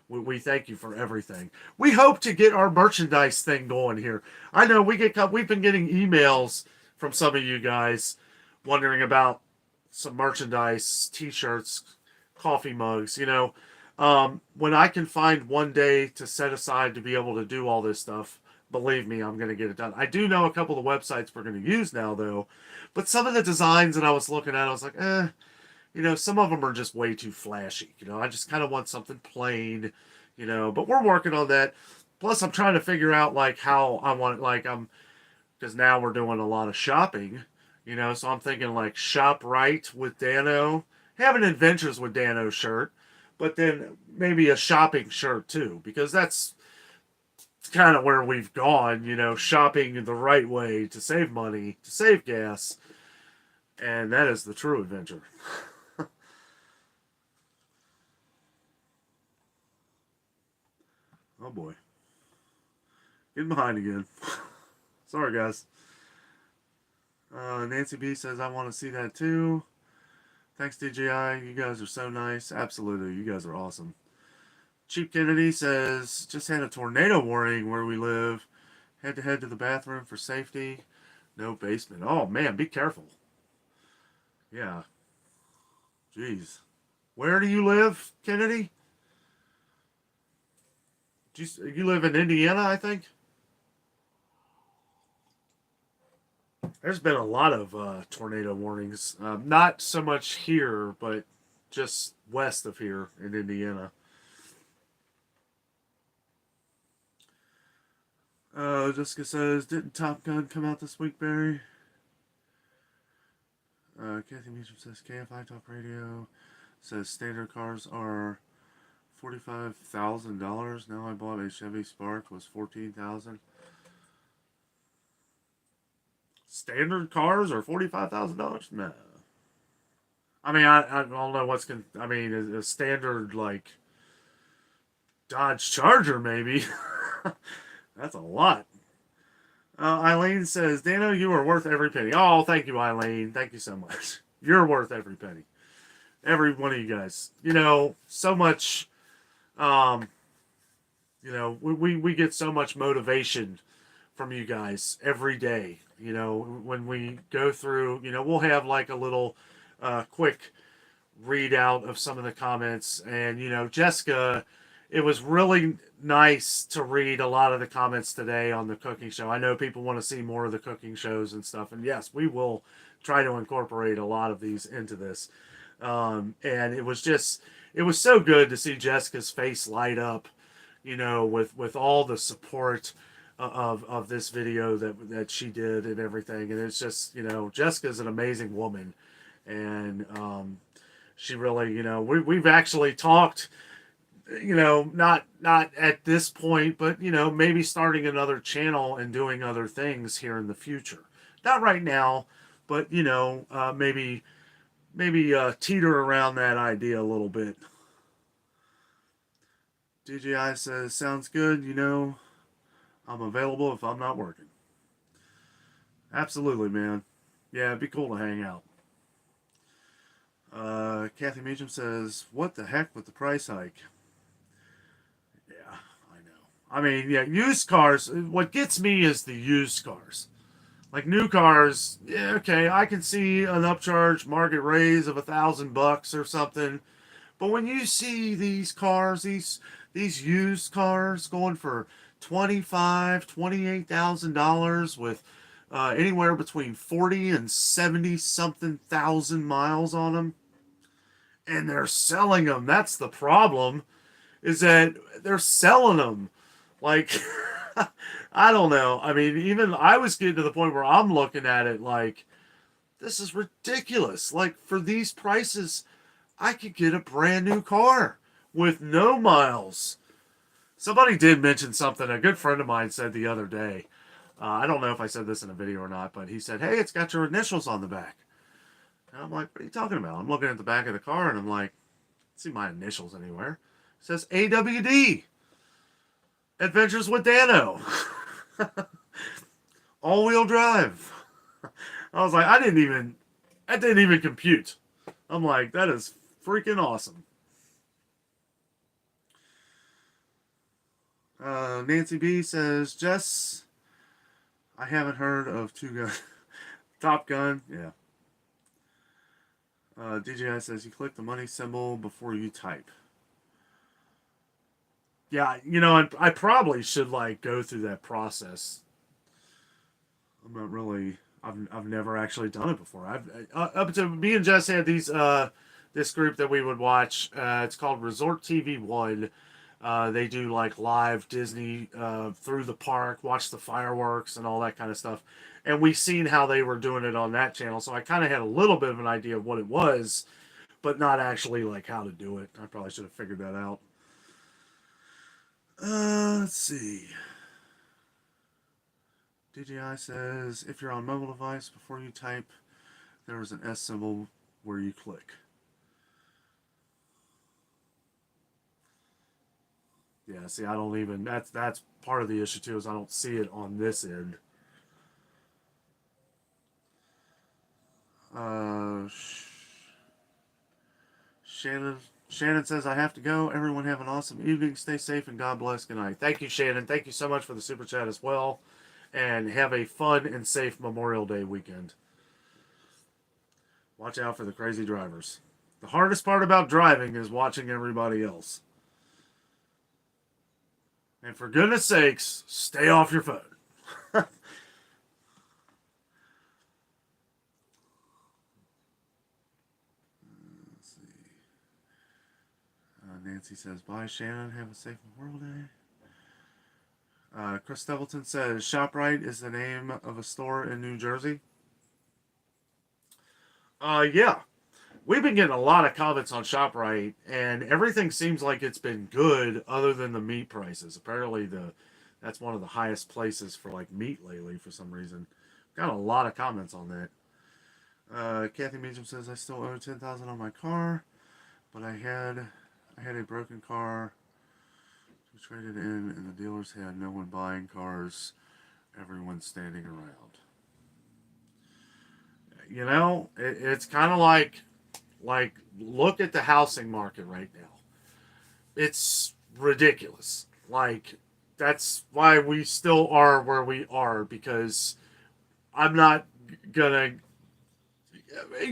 [SPEAKER 1] we thank you for everything. We hope to get our merchandise thing going here. I know we've been getting emails from some of you guys wondering about some merchandise, t-shirts, coffee mugs. When I can find one day to set aside to be able to do all this stuff, believe me, I'm going to get it done. I do know a couple of websites we're going to use now, though, but some of the designs that I was looking at, I was like, some of them are just way too flashy. I just kind of want something plain, but we're working on that. Plus, I'm trying to figure out like how I want it. Like because now we're doing a lot of shopping, so I'm thinking like shop right with Danno, have an adventures with Danno shirt, but then maybe a shopping shirt too, because that's kind of where we've gone, shopping the right way to save money, to save gas, and that is the true adventure. Oh boy. Getting behind again. Sorry, guys. Nancy B says, I want to see that too. Thanks, DJI. You guys are so nice. Absolutely. You guys are awesome. Cheap Kennedy says, just had a tornado warning where we live. Had to head to the bathroom for safety. No basement. Oh, man, be careful. Yeah. Jeez. Where do you live, Kennedy? You live in Indiana, I think? There's been a lot of tornado warnings. Not so much here, but just west of here in Indiana. Jessica says, didn't Top Gun come out this week, Barry? Kathy Meacham says, KFI Talk Radio says standard cars are $45,000. Now I bought a Chevy Spark, was $14,000. Standard cars are $45,000? No. I mean, I don't know I mean, a standard, like, Dodge Charger, maybe. That's a lot. Eileen says, Danno, you are worth every penny. Oh, thank you, Eileen. Thank you so much. You're worth every penny. Every one of you guys. So much, we get so much motivation from you guys every day. When we go through, we'll have like a little quick readout of some of the comments. And, Jessica, it was really nice to read a lot of the comments today on the cooking show. I know people want to see more of the cooking shows and stuff. And yes, we will try to incorporate a lot of these into this. And it was so good to see Jessica's face light up, with all the support of this video that she did and everything. And it's just, Jessica's an amazing woman. And she really, we've actually talked, not at this point, but, maybe starting another channel and doing other things here in the future. Not right now, but, maybe teeter around that idea a little bit. DJI says, sounds good, I'm available if I'm not working. Absolutely, man. Yeah, it'd be cool to hang out. Kathy Meacham says, what the heck with the price hike? Yeah, I know. I mean, yeah, used cars, what gets me is the used cars. Like new cars, yeah, okay, I can see an upcharge market raise of $1,000 or something. But when you see these cars, these used cars going for $28,000 with anywhere between 40 and 70 something thousand miles on them, and they're selling them. That's the problem, is that they're selling them. Like, I don't know. I mean, even I was getting to the point where I'm looking at it like, this is ridiculous. Like, for these prices, I could get a brand new car with no miles. Somebody did mention something a good friend of mine said the other day. I don't know if I said this in a video or not, but he said, hey, it's got your initials on the back. And I'm like, what are you talking about? I'm looking at the back of the car and I'm like, I don't see my initials anywhere. It says AWD. Adventures with Danno. All-wheel drive. I was like, I didn't even That didn't even compute. I'm like, that is freaking awesome. Nancy B says, Jess, I haven't heard of Two Gun. Top Gun, yeah. DJI says, you click the money symbol before you type. Yeah, you know, I probably should, like, go through that process. I'm not really... I've never actually done it before. Up until me and Jess had this group that we would watch. It's called Resort TV One. They do like live Disney through the park, watch the fireworks and all that kind of stuff. And we seen how they were doing it on that channel, so I kind of had a little bit of an idea of what it was, but not actually like how to do it. I probably should have figured that out. Let's see. DJI says, if you're on mobile device, before you type, there is an S symbol where you click. Yeah, see, I don't even... That's part of the issue, too, is I don't see it on this end. Shannon says, I have to go. Everyone have an awesome evening. Stay safe and God bless. Good night. Thank you, Shannon. Thank you so much for the super chat as well. And have a fun and safe Memorial Day weekend. Watch out for the crazy drivers. The hardest part about driving is watching everybody else. And for goodness sakes, stay off your phone. Let's see. Nancy says, bye, Shannon. Have a safe Memorial Day. Chris Stapleton says, ShopRite is the name of a store in New Jersey. Yeah. We've been getting a lot of comments on ShopRite, and everything seems like it's been good other than the meat prices. Apparently, that's one of the highest places for like meat lately for some reason. Got a lot of comments on that. Kathy Meacham says, I still owe $10,000 on my car, but I had a broken car. We traded in, and the dealers had no one buying cars. Everyone's standing around. You know, it's kind of like, look at the housing market right now. It's ridiculous. Like, that's why we still are where we are, because I'm not gonna...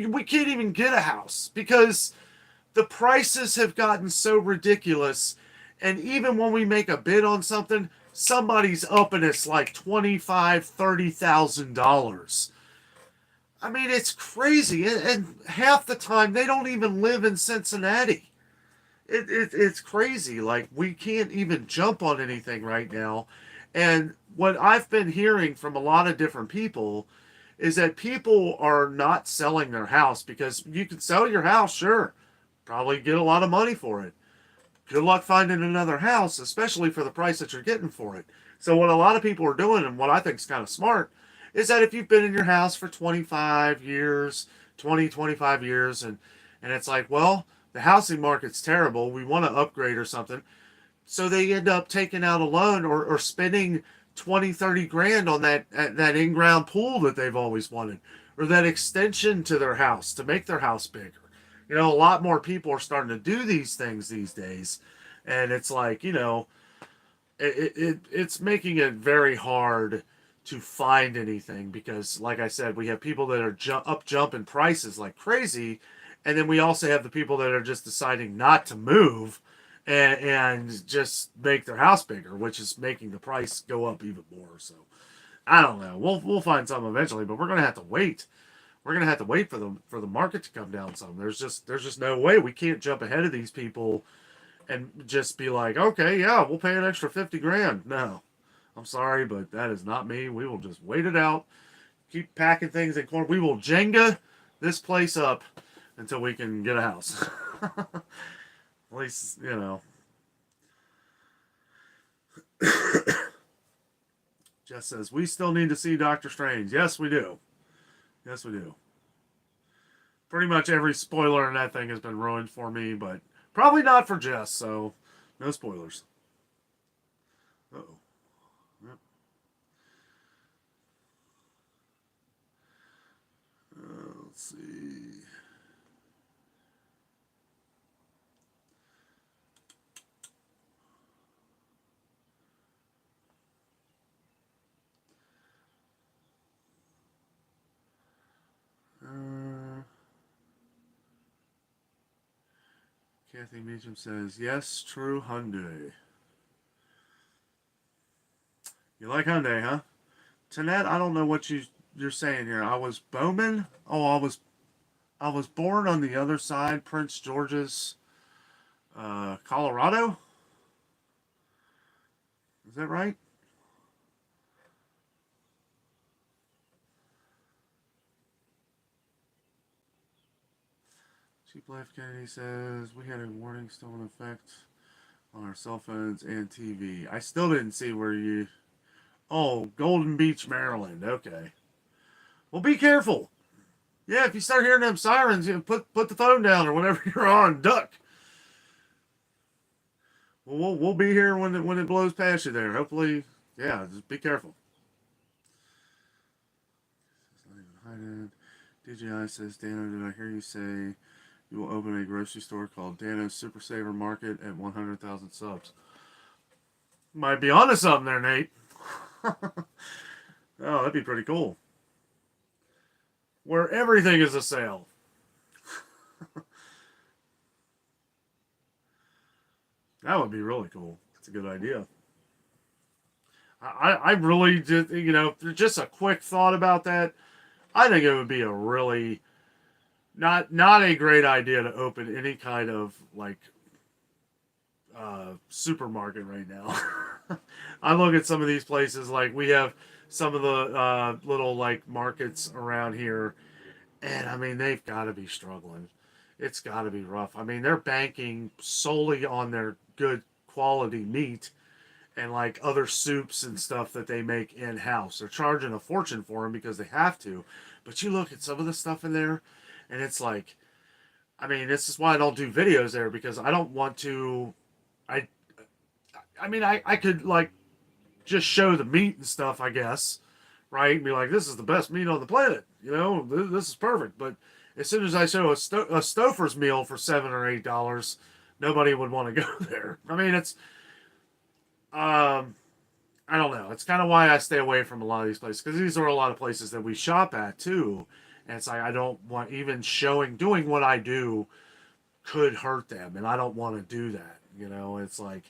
[SPEAKER 1] We can't even get a house because the prices have gotten so ridiculous. And even when we make a bid on something, somebody's upping us like $25,000, $30,000. I mean, it's crazy. And half the time, they don't even live in Cincinnati. It's crazy. Like, we can't even jump on anything right now. And what I've been hearing from a lot of different people is that people are not selling their house because you can sell your house, sure. Probably get a lot of money for it. Good luck finding another house, especially for the price that you're getting for it. So what a lot of people are doing, and what I think is kind of smart, is that if you've been in your house for 25 years, 25 years, and it's like, well, the housing market's terrible, we want to upgrade or something, so they end up taking out a loan or spending 20, 30 grand on that in-ground pool that they've always wanted, or that extension to their house to make their house bigger. You know, a lot more people are starting to do these things these days. And it's like, you know, it's making it very hard to find anything because, like I said, we have people that are jumping prices like crazy. And then we also have the people that are just deciding not to move and just make their house bigger, which is making the price go up even more. So, I don't know. We'll find some eventually, but we're going to have to wait. We're gonna have to wait for the market to come down some. There's just no way. We can't jump ahead of these people and just be like, okay, yeah, we'll pay an extra 50 grand. No, I'm sorry, but that is not me. We will just wait it out, keep packing things in corner. We will Jenga this place up until we can get a house. At least, you know. Jess says, we still need to see Doctor Strange. Yes, we do. Yes, we do. Pretty much every spoiler in that thing has been ruined for me, but probably not for Jess, so no spoilers. Uh-oh. Yep. Let's see. Kathy Meacham says, yes, true Hyundai. You like Hyundai, huh? Tanette, I don't know what you're saying here. I was Bowman. Oh, I was born on the other side, Prince George's, Colorado. Is that right? Cheap Life Kennedy says we had a warning still in effect on our cell phones and TV. I still didn't see where you. Oh, Golden Beach, Maryland. Okay. Well, be careful. Yeah, if you start hearing them sirens, you know, put the phone down or whatever you're on, duck. Well, we'll be here when it blows past you there. Hopefully, yeah, just be careful. DJI says, Danno, did I hear you say you will open a grocery store called Danno's Super Saver Market at 100,000 subs? Might be onto something there, Nate. Oh, that'd be pretty cool. Where everything is a sale. That would be really cool. That's a good idea. I really just, you know, just a quick thought about that. I think it would be a really not a great idea to open any kind of like supermarket right now. I look at some of these places, like we have some of the little like markets around here, and I mean they've got to be struggling. It's got to be rough. I mean they're banking solely on their good quality meat and like other soups and stuff that they make in house. They're charging a fortune for them because they have to. But you look at some of the stuff in there, and it's like, I mean, this is why I don't do videos there, because I don't want to. I, I mean, I could like just show the meat and stuff, I guess, right? And be like, this is the best meat on the planet, you know, this is perfect. But as soon as I show a Stouffer's meal for $7 or $8, nobody would want to go there. I mean, it's I don't know. It's kind of why I stay away from a lot of these places, because these are a lot of places that we shop at too, and it's like I don't want even doing what I do could hurt them, and I don't want to do that. You know, it's like,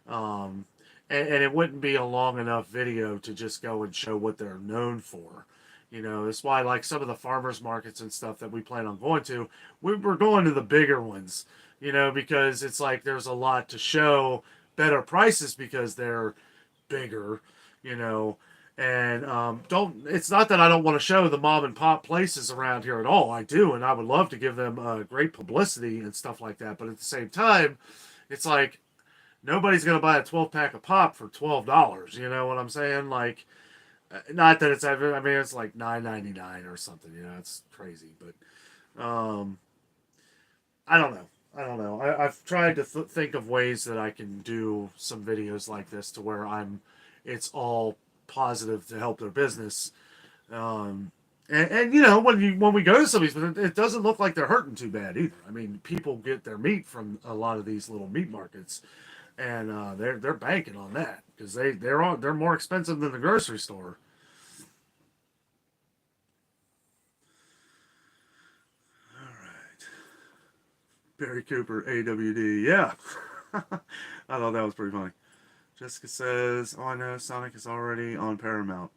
[SPEAKER 1] um, and it wouldn't be a long enough video to just go and show what they're known for. You know, that's why like some of the farmers markets and stuff that we plan on going to, we're going to the bigger ones. You know, because it's like there's a lot to show, better prices because they're bigger, you know. And don't. It's not that I don't want to show the mom and pop places around here at all. I do, and I would love to give them great publicity and stuff like that. But at the same time, it's like nobody's gonna buy a 12 pack of pop for $12. You know what I'm saying? Like, not that it's ever. I mean, it's like $9.99 or something. You know, it's crazy. But I don't know. I don't know. I've tried to think of ways that I can do some videos like this to where it's all positive to help their business. And you know, when we go to some of these, it doesn't look like they're hurting too bad either. I mean, people get their meat from a lot of these little meat markets, and they're banking on that because they're more expensive than the grocery store. All right. Barry Cooper, AWD. Yeah. I thought that was pretty funny. Jessica says, oh, I know Sonic is already on Paramount.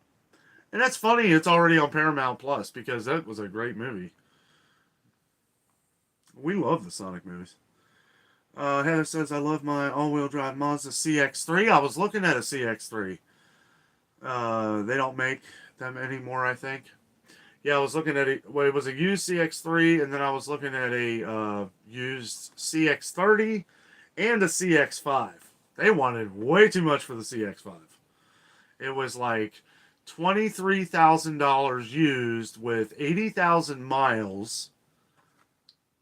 [SPEAKER 1] And that's funny, it's already on Paramount Plus because that was a great movie. We love the Sonic movies. Heather says, I love my all wheel drive Mazda CX3. I was looking at a CX3. They don't make them anymore, I think. Yeah, I was looking at it. Well, it was a used CX3, and then I was looking at a used CX30 and a CX5. They wanted way too much for the CX5. It was like $23,000 used with 80,000 miles.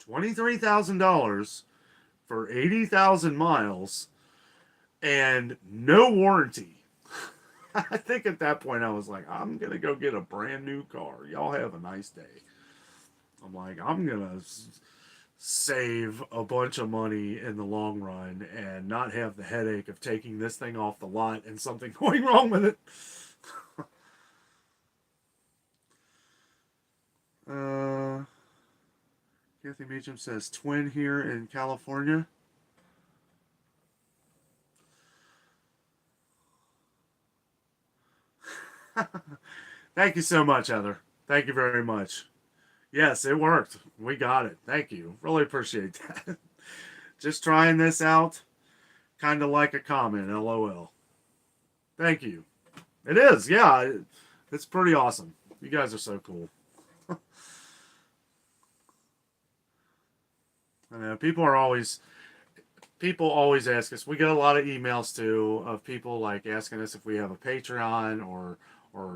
[SPEAKER 1] $23,000 for 80,000 miles and no warranty. I think at that point I was like, I'm going to go get a brand new car. Y'all have a nice day. I'm like, I'm gonna save a bunch of money in the long run and not have the headache of taking this thing off the lot and something going wrong with it. uh, Kathy Beecham says twin here in California. Thank you so much, Heather. Thank you very much. Yes, it worked. We got it. Thank you. Really appreciate that. Just trying this out. Kind of like a comment. LOL. Thank you. It is. Yeah. It's pretty awesome. You guys are so cool. I know people always ask us. We get a lot of emails too of people like asking us if we have a Patreon or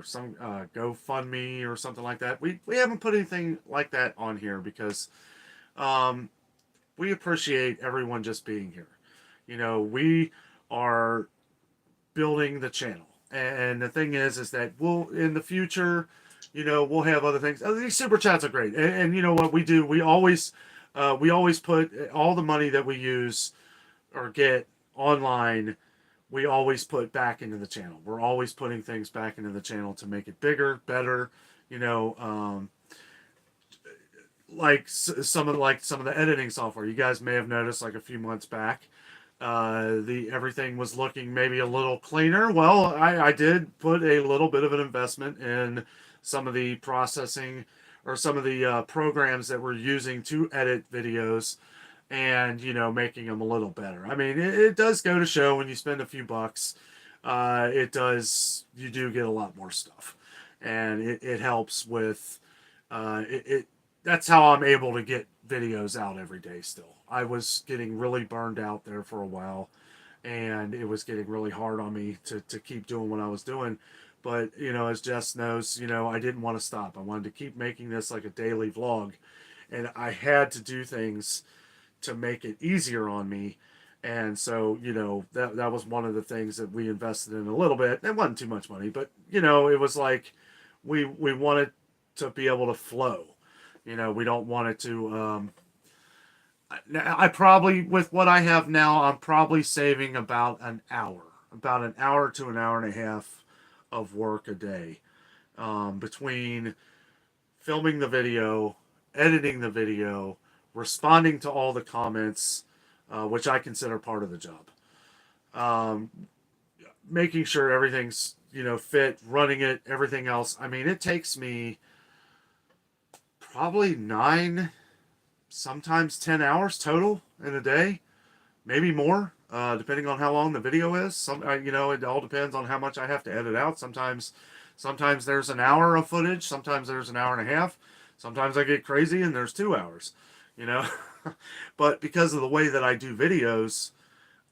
[SPEAKER 1] some GoFundMe or something like that. We haven't put anything like that on here because um, we appreciate everyone just being here. You know, we are building the channel, and the thing is that we'll in the future, you know, we'll have other things. These super chats are great, and you know what we do? We always put all the money that we use or get online, we always put back into the channel. We're always putting things back into the channel to make it bigger, better. You know, some of the editing software. You guys may have noticed like a few months back, the everything was looking maybe a little cleaner. Well, I did put a little bit of an investment in some of the processing or some of the programs that we're using to edit videos and you know making them a little better. I mean, it does go to show when you spend a few bucks, you do get a lot more stuff, and it helps with it. That's how I'm able to get videos out every day. Still, I was getting really burned out there for a while, and it was getting really hard on me to keep doing what I was doing. But you know, as Jess knows, you know, I didn't want to stop. I wanted to keep making this like a daily vlog, and I had to do things to make it easier on me. And so, you know, that was one of the things that we invested in a little bit. It wasn't too much money, but you know, it was like we wanted to be able to flow. You know, we don't want it to. I probably with what I have now, I'm probably saving about an hour to an hour and a half of work a day between filming the video, editing the video, responding to all the comments, which I consider part of the job. Um, Making sure everything's you know fit, running it, everything else. I mean, it takes me probably 9, sometimes 10 hours total in a day, maybe more, depending on how long the video is. You know, it all depends on how much I have to edit out. Sometimes there's an hour of footage. Sometimes there's an hour and a half. Sometimes I get crazy and there's 2 hours. You know, but because of the way that I do videos,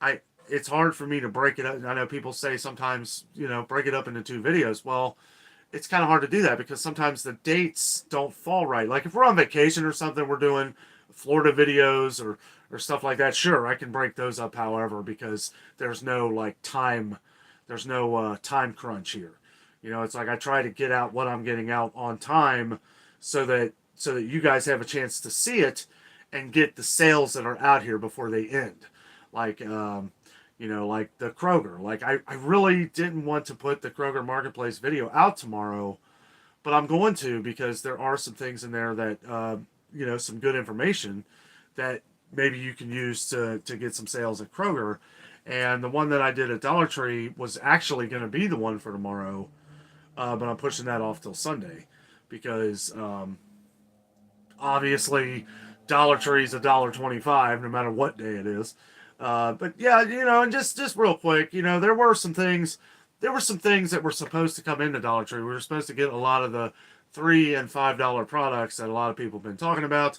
[SPEAKER 1] I it's hard for me to break it up. I know people say sometimes, you know, break it up into 2 videos. Well, it's kind of hard to do that because sometimes the dates don't fall right. Like if we're on vacation or something, we're doing Florida videos or stuff like that. Sure, I can break those up, however, because there's no like time, there's no time crunch here. You know, it's like I try to get out what I'm getting out on time, so that you guys have a chance to see it and get the sales that are out here before they end. Like you know, like the Kroger. Like I really didn't want to put the Kroger Marketplace video out tomorrow, but I'm going to because there are some things in there that you know, some good information that maybe you can use to get some sales at Kroger. And the one that I did at Dollar Tree was actually going to be the one for tomorrow, but I'm pushing that off till Sunday because obviously Dollar Tree is $1.25 no matter what day it is. But yeah, you know, and just real quick, you know, there were some things that were supposed to come into Dollar Tree. We were supposed to get a lot of the $3 and $5 products that a lot of people have been talking about.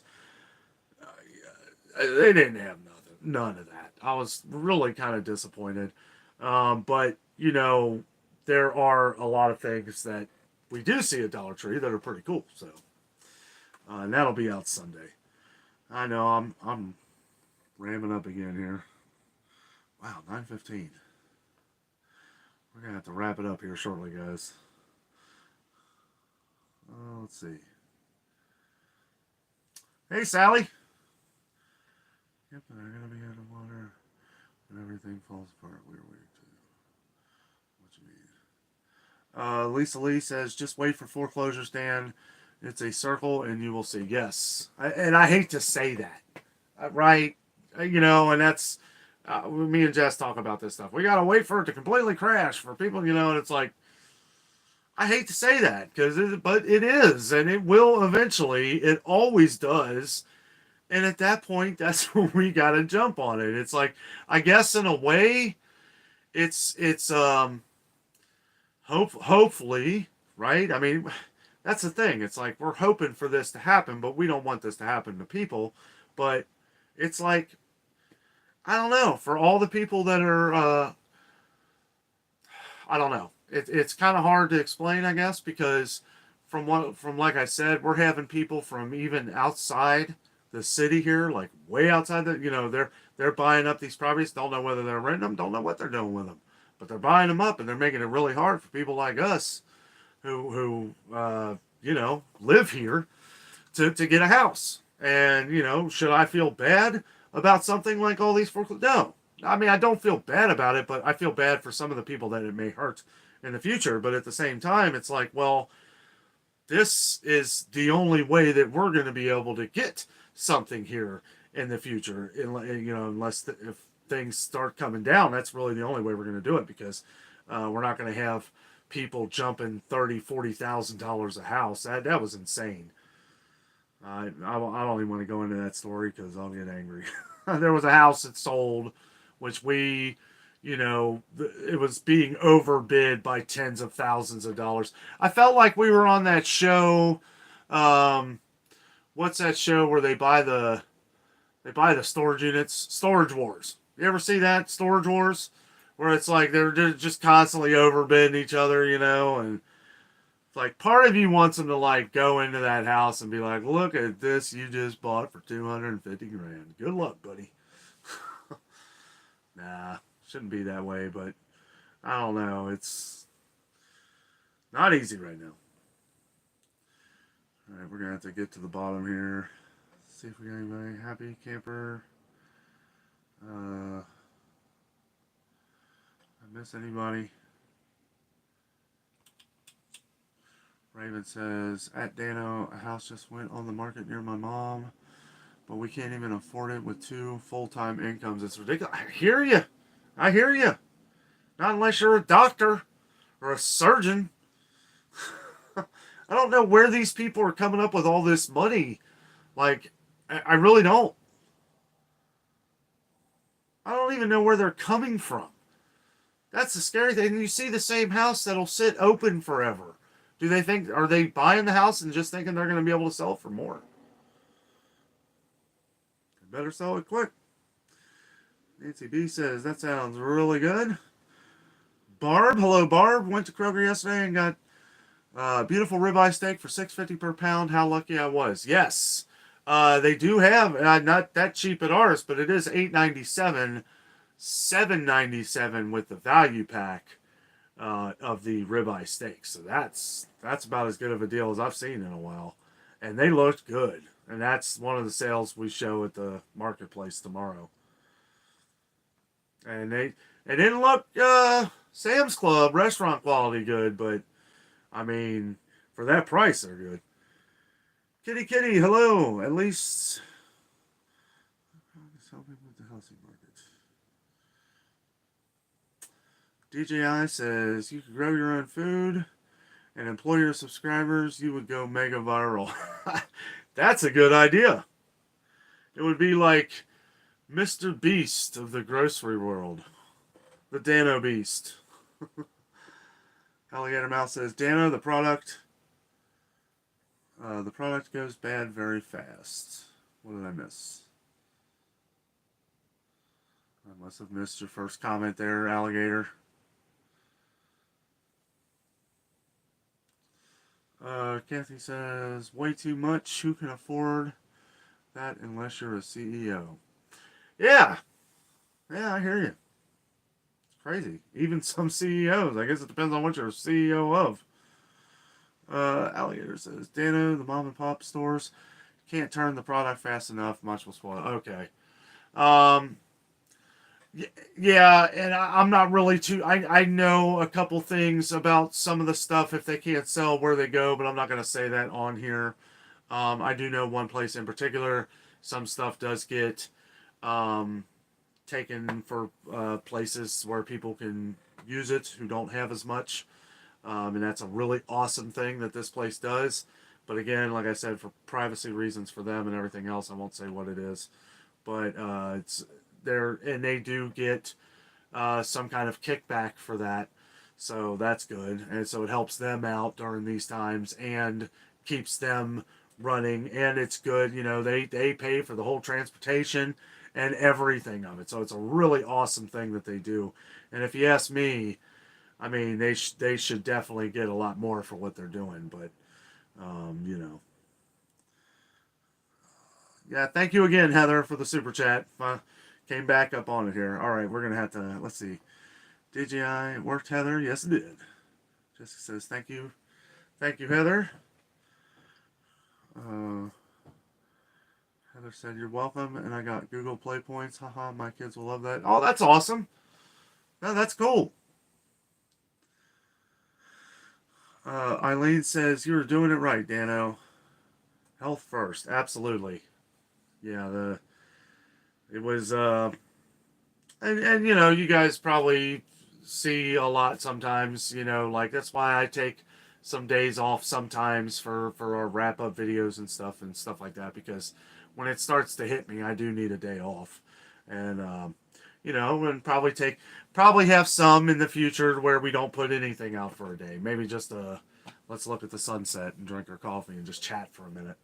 [SPEAKER 1] They didn't have none of that. I was really kind of disappointed. But you know, there are a lot of things that we do see at Dollar Tree that are pretty cool. So, and that'll be out Sunday. I know I'm ramming up again here. Wow, 9:15. We're gonna have to wrap it up here shortly, guys. Let's see. Hey, Sally. Yep, and they're gonna be out of water when everything falls apart. We're waiting to. What you mean? Lisa Lee says, just wait for foreclosures, Dan. It's a circle, and you will see. Yes, and I hate to say that, right? You know, and that's me and Jess talk about this stuff. We gotta wait for it to completely crash for people, you know. And it's like I hate to say that but it is, and it will eventually. It always does. And at that point, that's when we gotta jump on it. It's like I guess in a way, it's hopefully, right? I mean, that's the thing. It's like we're hoping for this to happen, but we don't want this to happen to people. But it's like I don't know, for all the people that are I don't know. It's kind of hard to explain, I guess, because from like I said, we're having people from even outside the city here, like way outside the, you know, they're buying up these properties, don't know whether they're renting them, don't know what they're doing with them, but they're buying them up, and they're making it really hard for people like us who you know, live here to get a house. And you know, should I feel bad about something like all these foreclosures? No, I mean, I don't feel bad about it, but I feel bad for some of the people that it may hurt in the future. But at the same time, it's like, well, this is the only way that we're going to be able to get something here in the future. You know, if things start coming down, that's really the only way we're going to do it, because we're not going to have people jumping $30,000-$40,000 a house. That was insane. I don't even want to go into that story because I'll get angry. There was a house that sold, which we, you know, it was being overbid by tens of thousands of dollars. I felt like we were on that show. Um, what's that show where they buy the storage units? Storage Wars. You ever see that, Storage Wars? Where it's like they're just constantly overbidding each other, you know, and like part of you wants them to like go into that house and be like, look at this you just bought for 250 grand. Good luck, buddy. Nah, shouldn't be that way, but I don't know. It's not easy right now. All right, we're gonna have to get to the bottom here. See if we got anybody. Happy camper. I miss anybody? Raven says, at Danno, a house just went on the market near my mom, but we can't even afford it with 2 full-time incomes. It's ridiculous. I hear you. I hear you. Not unless you're a doctor or a surgeon. I don't know where these people are coming up with all this money. Like, I really don't. I don't even know where they're coming from. That's the scary thing. You see the same house that'll sit open forever. Are they buying the house and just thinking they're going to be able to sell it for more? They better sell it quick. Nancy B says, that sounds really good. Barb, hello Barb. Went to Kroger yesterday and got beautiful ribeye steak for $6.50 per pound. How lucky I was. Yes. They do have, not that cheap at ours, but it is $8.97, $7.97 with the value pack of the ribeye steak. So that's about as good of a deal as I've seen in a while. And they looked good. And that's one of the sales we show at the marketplace tomorrow. And they didn't look Sam's Club restaurant quality good, but I mean, for that price, they're good. Kitty Kitty, hello. At least helping with the housing market. DJI says you could grow your own food and employ your subscribers. You would go mega viral. That's a good idea. It would be like Mr. Beast of the grocery world. The Danno Beast. Alligator Mouse says, Danno, the product goes bad very fast. What did I miss? I must have missed your first comment there, Alligator. Kathy says, way too much. Who can afford that unless you're a CEO? Yeah. Yeah, I hear you. It's crazy. Even some CEOs. I guess it depends on what you're a CEO of. Alligator says, Danno, the mom and pop stores Can't turn the product fast enough. Much will spoil. Okay. Um, yeah, and I'm not really too. I know a couple things about some of the stuff if they can't sell where they go, but I'm not going to say that on here. I do know one place in particular. Some stuff does get um, taken for places where people can use it who don't have as much. And that's a really awesome thing that this place does. But again, like I said, for privacy reasons for them and everything else, I won't say what it is. But it's there, and they do get some kind of kickback for that. So that's good, and so it helps them out during these times and keeps them running. And it's good, they pay for the whole transportation and everything of it. So it's a really awesome thing that they do. And if you ask me, I mean, they should definitely get a lot more for what they're doing. But yeah. Thank you again, Heather, for the super chat. Came back up on it here. All right, we're gonna have to. Let's see. DJI worked, Heather. Yes, it did. Jessica says thank you, Heather. Uh, Heather said you're welcome, and I got Google Play points. Haha, my kids will love that. Oh, that's awesome. No, that's cool. Eileen says you're doing it right, Danno. Health first, absolutely. Yeah, it was and you guys probably see a lot sometimes. Like that's why I take some days off sometimes for our wrap up videos and stuff like that, because when it starts to hit me, I do need a day off, and and probably have some in the future where we don't put anything out for a day. Maybe just let's look at the sunset and drink our coffee and just chat for a minute.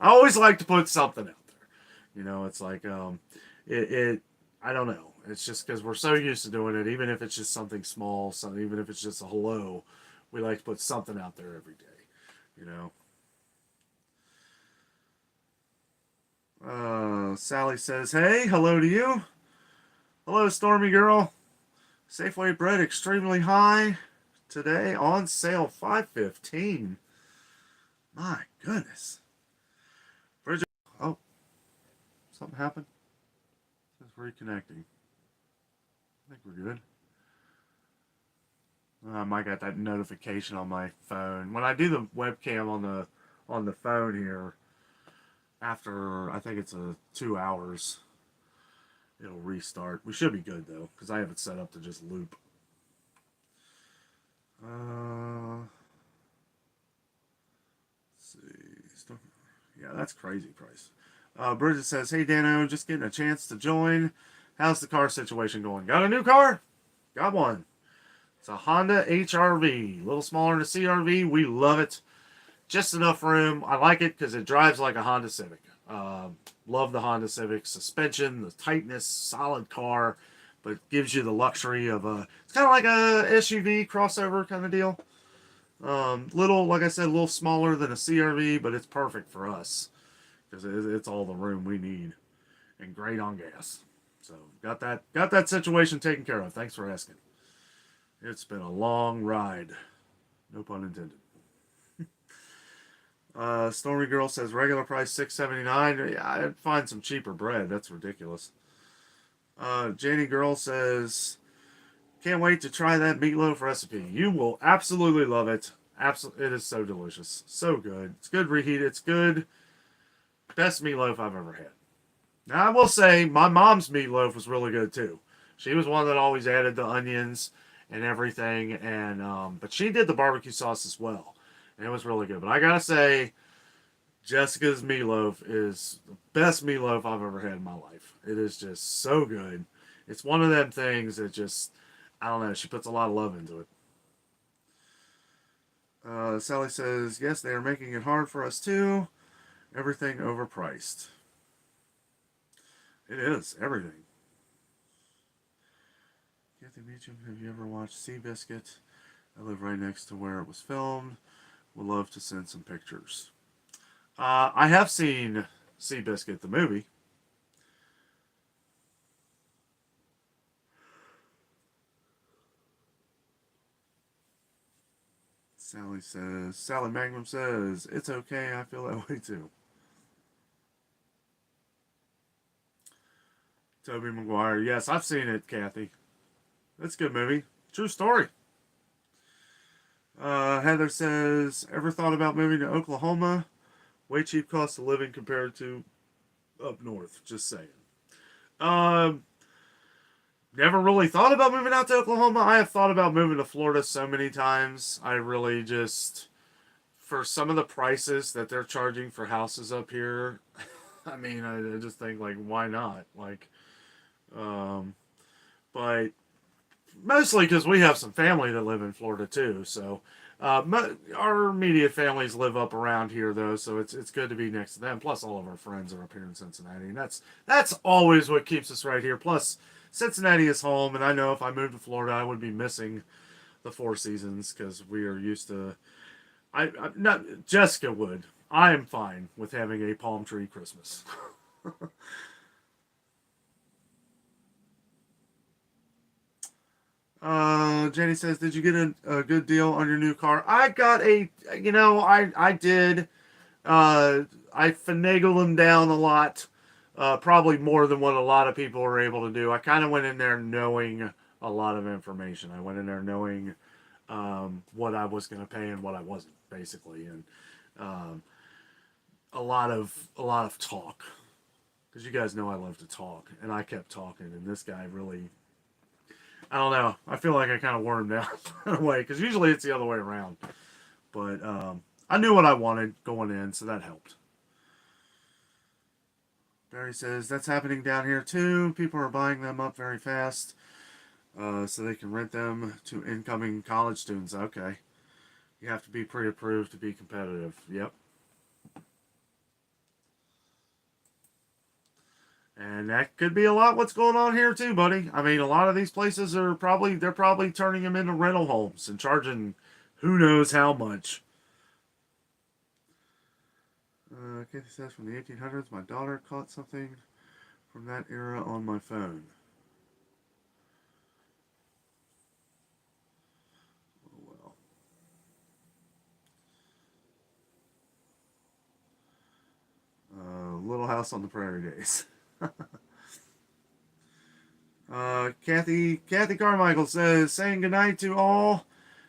[SPEAKER 1] I always like to put something out there. It's like it I don't know. It's just because we're so used to doing it, even if it's just something small, even if it's just a hello, we like to put something out there every day. Sally says, hey, hello to you. Hello, Stormy Girl. Safeway bread extremely high today on sale, $5.15. My goodness. Bridget, oh, something happened. It says reconnecting. I think we're good. I might get that notification on my phone. When I do the webcam on the phone here, after I think it's 2 hours, it'll restart. We should be good though, because I have it set up to just loop. Let's see. Yeah, that's crazy price. Bridget says, hey Dano, just getting a chance to join. How's the car situation going? Got a new car? Got one. It's a Honda HRV. A little smaller than a CRV. We love it. Just enough room. I like it because it drives like a Honda Civic. Love the Honda Civic. Suspension, the tightness, solid car, but gives you the luxury of it's kind of like a SUV crossover kind of deal. Little, like I said, a little smaller than a CRV, but it's perfect for us because it's all the room we need and great on gas. So got that situation taken care of. Thanks for asking. It's been a long ride. No pun intended. Stormy Girl says regular price $6.79. Yeah, I'd find some cheaper bread. That's ridiculous. Janie Girl says, can't wait to try that meatloaf recipe. You will absolutely love it. It is so delicious. So good. It's good reheated. It's good. Best meatloaf I've ever had. Now, I will say, my mom's meatloaf was really good too. She was one that always added the onions and everything, and but she did the barbecue sauce as well, and it was really good. But I gotta say, Jessica's meatloaf is the best meatloaf I've ever had in my life. It is just so good. It's one of them things that just, I don't know, she puts a lot of love into it. Sally says, yes, they are making it hard for us too. Everything overpriced. It is, everything. Kathy Meacham, have you ever watched Seabiscuit? I live right next to where it was filmed. Would love to send some pictures. I have seen Seabiscuit, the movie. Let's Sally Magnum says, it's okay, I feel that way too. Tobey Maguire, yes, I've seen it, Kathy. That's a good movie. True story. Heather says, ever thought about moving to Oklahoma? Way cheap cost of living compared to up north. Just saying. Um, Never really thought about moving out to Oklahoma. I have thought about moving to Florida so many times. I really just, for some of the prices that they're charging for houses up here, I mean, I just think, like, why not? Like, but mostly because we have some family that live in Florida too. So our immediate families live up around here though, so it's good to be next to them. Plus, all of our friends are up here in Cincinnati, and that's always what keeps us right here. Plus, Cincinnati is home, and I know if I moved to Florida, I would be missing the Four Seasons because we are used to. I not Jessica would. I am fine with having a palm tree Christmas. Jenny says, did you get a good deal on your new car? I got I did. I finagled them down a lot. Probably more than what a lot of people were able to do. I kind of went in there knowing a lot of information. I went in there knowing what I was going to pay and what I wasn't, basically, and um, a lot of talk. Because you guys know I love to talk, and I kept talking, and this guy really, I don't know. I feel like I kind of wore him down in a way, because usually it's the other way around. But I knew what I wanted going in, so that helped. Barry says, that's happening down here too. People are buying them up very fast so they can rent them to incoming college students. Okay. You have to be pre-approved to be competitive. Yep. And that could be a lot what's going on here too, buddy. I mean, a lot of these places they're probably turning them into rental homes and charging who knows how much. Kathy says, from the 1800s, my daughter caught something from that era on my phone. Oh, well. Little House on the Prairie days. Kathy Carmichael says, saying goodnight to all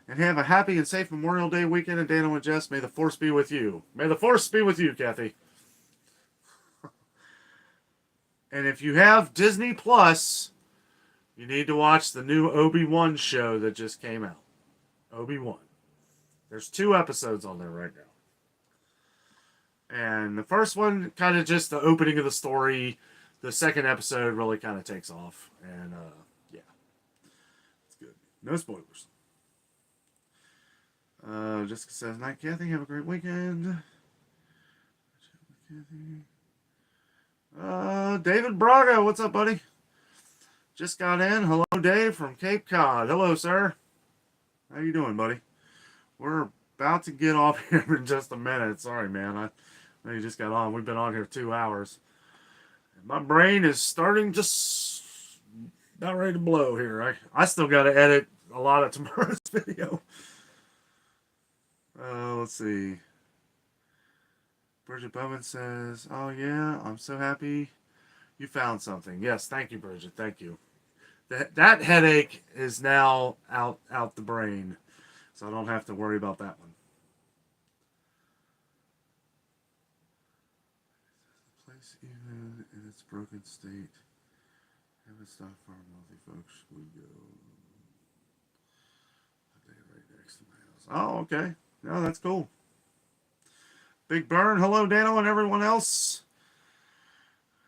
[SPEAKER 1] and have a happy and safe Memorial Day weekend. And Danno and Jess, may the force be with you. May the force be with you, Kathy. And if you have Disney Plus, you need to watch the new Obi-Wan show that just came out. Obi-Wan. There's 2 episodes on there right now. And the first one, kind of just the opening of the story. The second episode really kind of takes off. And, yeah. It's good. No spoilers. Jessica says, night, Kathy. Have a great weekend. David Braga. What's up, buddy? Just got in. Hello, Dave from Cape Cod. Hello, sir. How you doing, buddy? We're about to get off here in just a minute. Sorry, man. I know you just got on. We've been on here 2 hours. My brain is starting to not ready to blow here. I still got to edit a lot of tomorrow's video. Let's see. Bridget Bowman says, oh yeah, I'm so happy you found something. Yes, thank you, Bridget. Thank you. That headache is now out the brain, so I don't have to worry about that one. The place, even in its broken state, haven't stopped far wealthy folks would go. Right next to my house. Oh, okay. No, that's cool. Big Burn, hello, Danno, and everyone else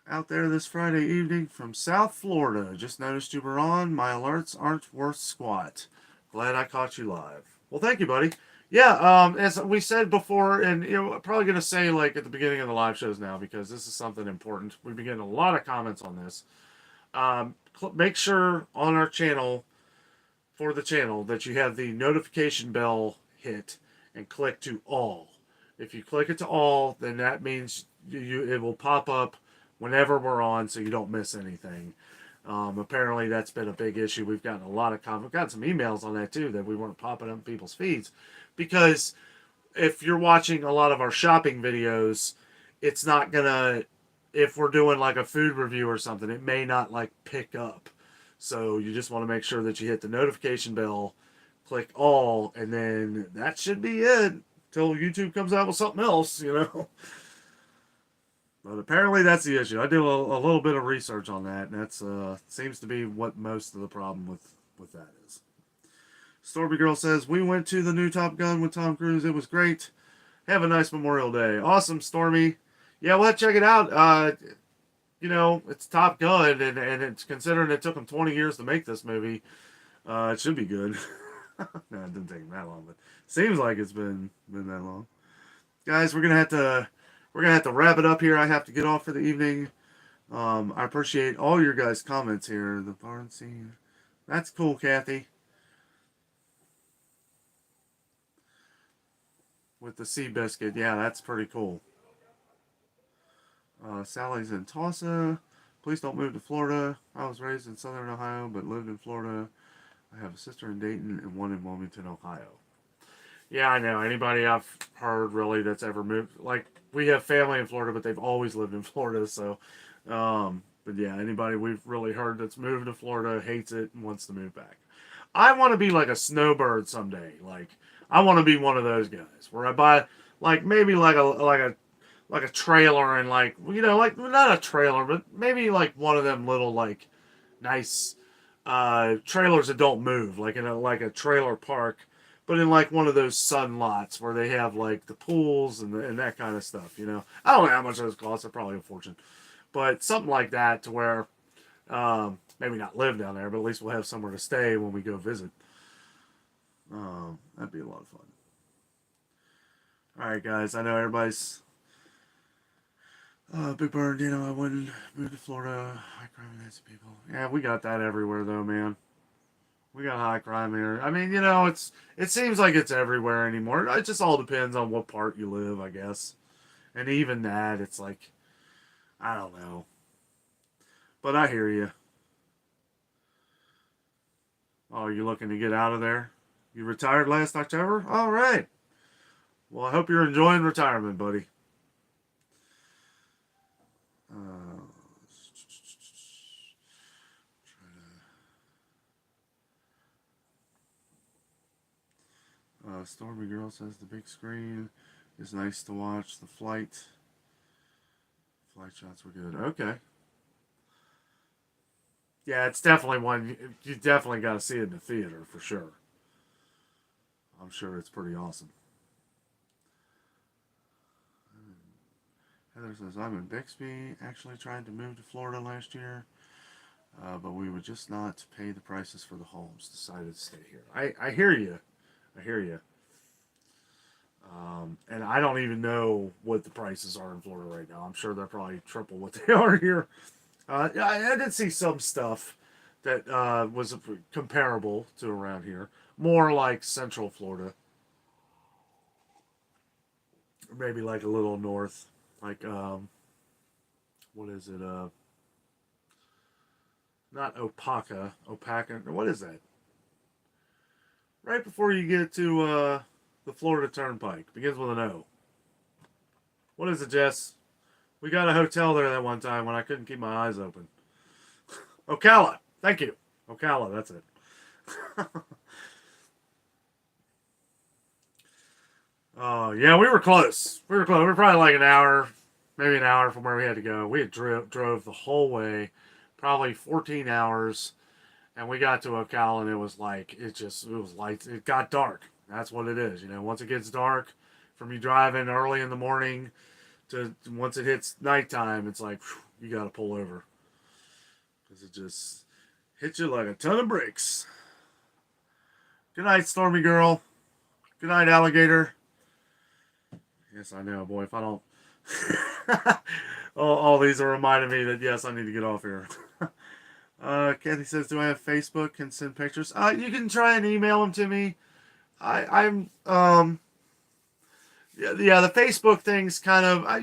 [SPEAKER 1] out there this Friday evening from South Florida. Just noticed you were on. My alerts aren't worth squat. Glad I caught you live. Well, thank you, buddy. Yeah, as we said before, and probably going to say like at the beginning of the live shows now because this is something important. We've been getting a lot of comments on this. Make sure on our channel, for the channel, that you have the notification bell hit and click to all. If you click it to all, then that means it will pop up whenever we're on so you don't miss anything. Apparently, that's been a big issue. We've gotten a lot of we've gotten some emails on that too, that we weren't popping up in people's feeds, because if you're watching a lot of our shopping videos, it's not gonna. If we're doing like a food review or something, it may not like pick up. So you just want to make sure that you hit the notification bell, click all, and then that should be it till YouTube comes out with something else, you know. But apparently that's the issue. I did a little bit of research on that, and that's seems to be what most of the problem with that is. Stormy Girl says, we went to the new Top Gun with Tom Cruise. It was great. Have a nice Memorial Day. Awesome, Stormy. Yeah, well, check it out. You know, it's Top Gun, and it's considering it took them 20 years to make this movie. It should be good. No, it didn't take them that long, but seems like it's been that long. Guys, we're gonna have to wrap it up here. I have to get off for the evening. I appreciate all your guys' comments here. The barn scene. That's cool, Kathy. With the sea biscuit. Yeah, that's pretty cool. Sally's in Tulsa. Please don't move to Florida. I was raised in southern Ohio, but lived in Florida. I have a sister in Dayton and one in Wilmington, Ohio. Yeah, I know. Anybody I've heard really that's ever moved, like, we have family in Florida, but they've always lived in Florida. So, but yeah, anybody we've really heard that's moved to Florida hates it and wants to move back. I want to be like a snowbird someday. Like, I want to be one of those guys where I buy, like, maybe like a trailer, and like, you know, like, not a trailer, but maybe like one of them little like nice trailers that don't move, like in a trailer park, but in like one of those sun lots where they have like the pools and that kind of stuff. You know, I don't know how much those cost. They're probably a fortune, but something like that to where maybe not live down there, but at least we'll have somewhere to stay when we go visit. That'd be a lot of fun. All right, guys. I know everybody's Big Bird. You know, I wouldn't move to Florida. High crime and nasty people. Yeah, we got that everywhere though, man. We got high crime here. I mean, you know, it seems like it's everywhere anymore. It just all depends on what part you live, I guess. And even that, it's like, I don't know. But I hear you. Oh, you looking to get out of there? You retired last October? All right. Well, I hope you're enjoying retirement, buddy. Uh, Stormy Girl says the big screen is nice to watch. The flight shots were good. Okay. Yeah, it's definitely one you definitely got to see it in the theater for sure. I'm sure it's pretty awesome. Heather says, I'm in Bixby, actually tried to move to Florida last year, but we would just not pay the prices for the homes. Decided to stay here. I hear you. I hear you. And I don't even know what the prices are in Florida right now. I'm sure they're probably triple what they are here. I did see some stuff that was comparable to around here. More like Central Florida. Or maybe like a little north. Like, what is it? Not Opaka. Opaka. What is that? Right before you get to the Florida Turnpike. Begins with an O. What is it, Jess? We got a hotel there that one time when I couldn't keep my eyes open. Ocala. Thank you. Ocala, that's it. Oh, yeah, we were close. We were close. We were probably like an hour, maybe an hour from where we had to go. We had drove the whole way, probably 14 hours, and we got to Ocala, and it was like, it was light. It got dark. That's what it is. You know, once it gets dark, from you driving early in the morning to once it hits nighttime, it's like, whew, you got to pull over. Because it just hits you like a ton of bricks. Good night, Stormy Girl. Good night, Alligator. Yes, I know, boy. If I don't... all these are reminding me that, yes, I need to get off here. Kathy says, do I have Facebook? Can send pictures? You can try and email them to me. I'm yeah, the Facebook thing's kind of I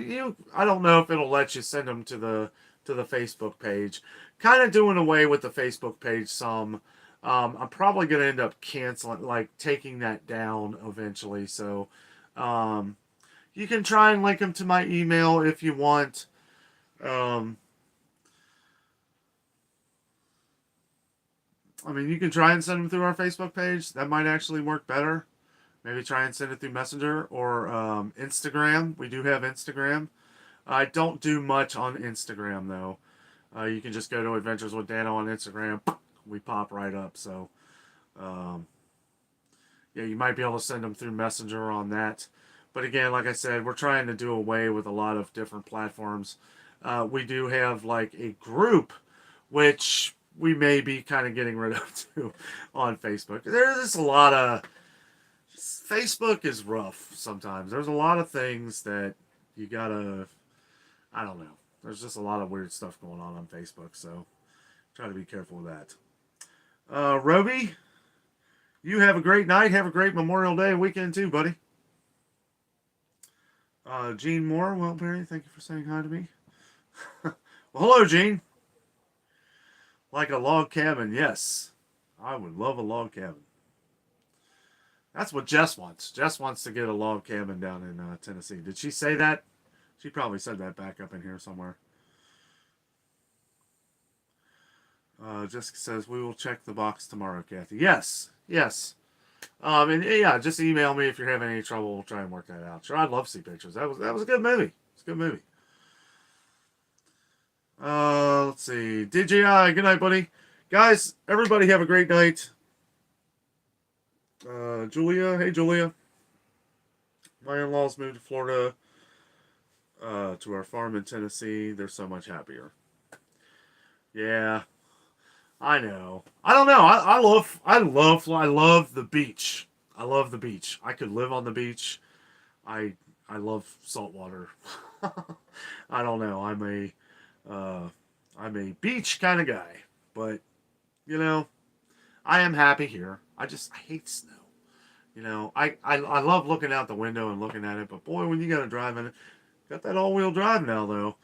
[SPEAKER 1] don't know if it'll let you send them to to the Facebook page. Kind of doing away with the Facebook page some. I'm probably going to end up canceling, like taking that down eventually. So you can try and link them to my email if you want. I mean, you can try and send them through our Facebook page. That might actually work better. Maybe try and send it through Messenger or Instagram. We do have Instagram. I don't do much on Instagram, though. You can just go to Adventures with Danno on Instagram. We pop right up. So, yeah, you might be able to send them through Messenger on that. But again, like I said, we're trying to do away with a lot of different platforms. We do have like a group, which we may be kind of getting rid of too on Facebook. There's a lot of... Facebook is rough sometimes. There's a lot of things that you gotta... I don't know. There's just a lot of weird stuff going on Facebook, so try to be careful with that. Roby, you have a great night. Have a great Memorial Day weekend too, buddy. Gene Moore, well, Barry, thank you for saying hi to me. Well, hello, Gene. Like a log cabin, yes. I would love a log cabin. That's what Jess wants. Jess wants to get a log cabin down in Tennessee. Did she say that? She probably said that back up in here somewhere. Jessica says, we will check the box tomorrow, Kathy. Yes, yes. And yeah, just email me if you're having any trouble. We'll try and work that out. Sure, I'd love to see pictures. That was a good movie. It's a good movie. Let's see. DJI, good night, buddy. Guys, everybody have a great night. Julia, hey Julia. My in-laws moved to Florida to our farm in Tennessee. They're so much happier. Yeah, I know. I don't know. I love the beach. I love the beach. I could live on the beach. I love salt water. I don't know. I'm a beach kind of guy, but you know, I am happy here. I hate snow. You know, I love looking out the window and looking at it, but boy, when you got to drive in it, got that all-wheel drive now though.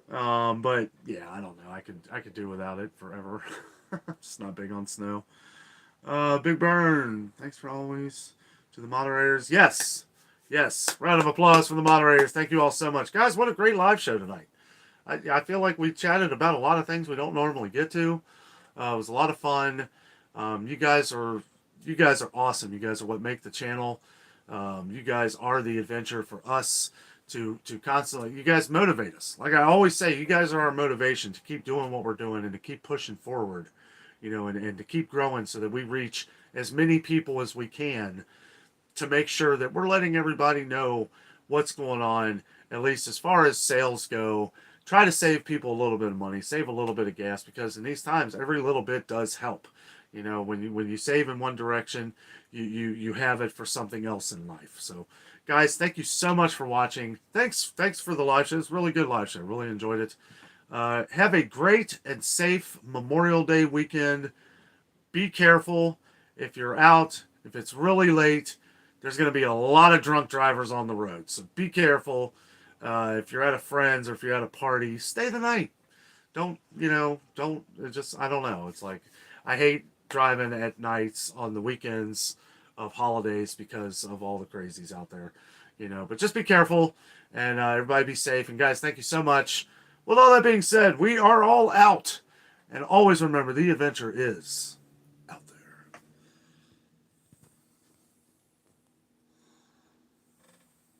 [SPEAKER 1] But yeah, I don't know. I could do without it forever. Just not big on snow. Big Burn, thanks for always to the moderators. Yes, yes. Round of applause for the moderators. Thank you all so much, guys. What a great live show tonight. I feel like we chatted about a lot of things we don't normally get to. It was a lot of fun. You guys are awesome. You guys are what make the channel. You guys are the adventure for us to constantly. You guys motivate us. Like I always say, you guys are our motivation to keep doing what we're doing and to keep pushing forward. You know, and to keep growing so that we reach as many people as we can to make sure that we're letting everybody know what's going on, at least as far as sales go. Try to save people a little bit of money, save a little bit of gas, because in these times, every little bit does help. You know, when you save in one direction, you have it for something else in life. So, guys, thank you so much for watching. Thanks for the live show. It's a really good live show. Really enjoyed it. Have a great and safe Memorial Day weekend. Be careful if you're out. If it's really late, there's going to be a lot of drunk drivers on the road. So be careful. If you're at a friend's or if you're at a party, stay the night. I don't know. It's like, I hate driving at nights on the weekends of holidays because of all the crazies out there, you know, but just be careful and everybody be safe. And guys, thank you so much. With all that being said, we are all out, and always remember the adventure is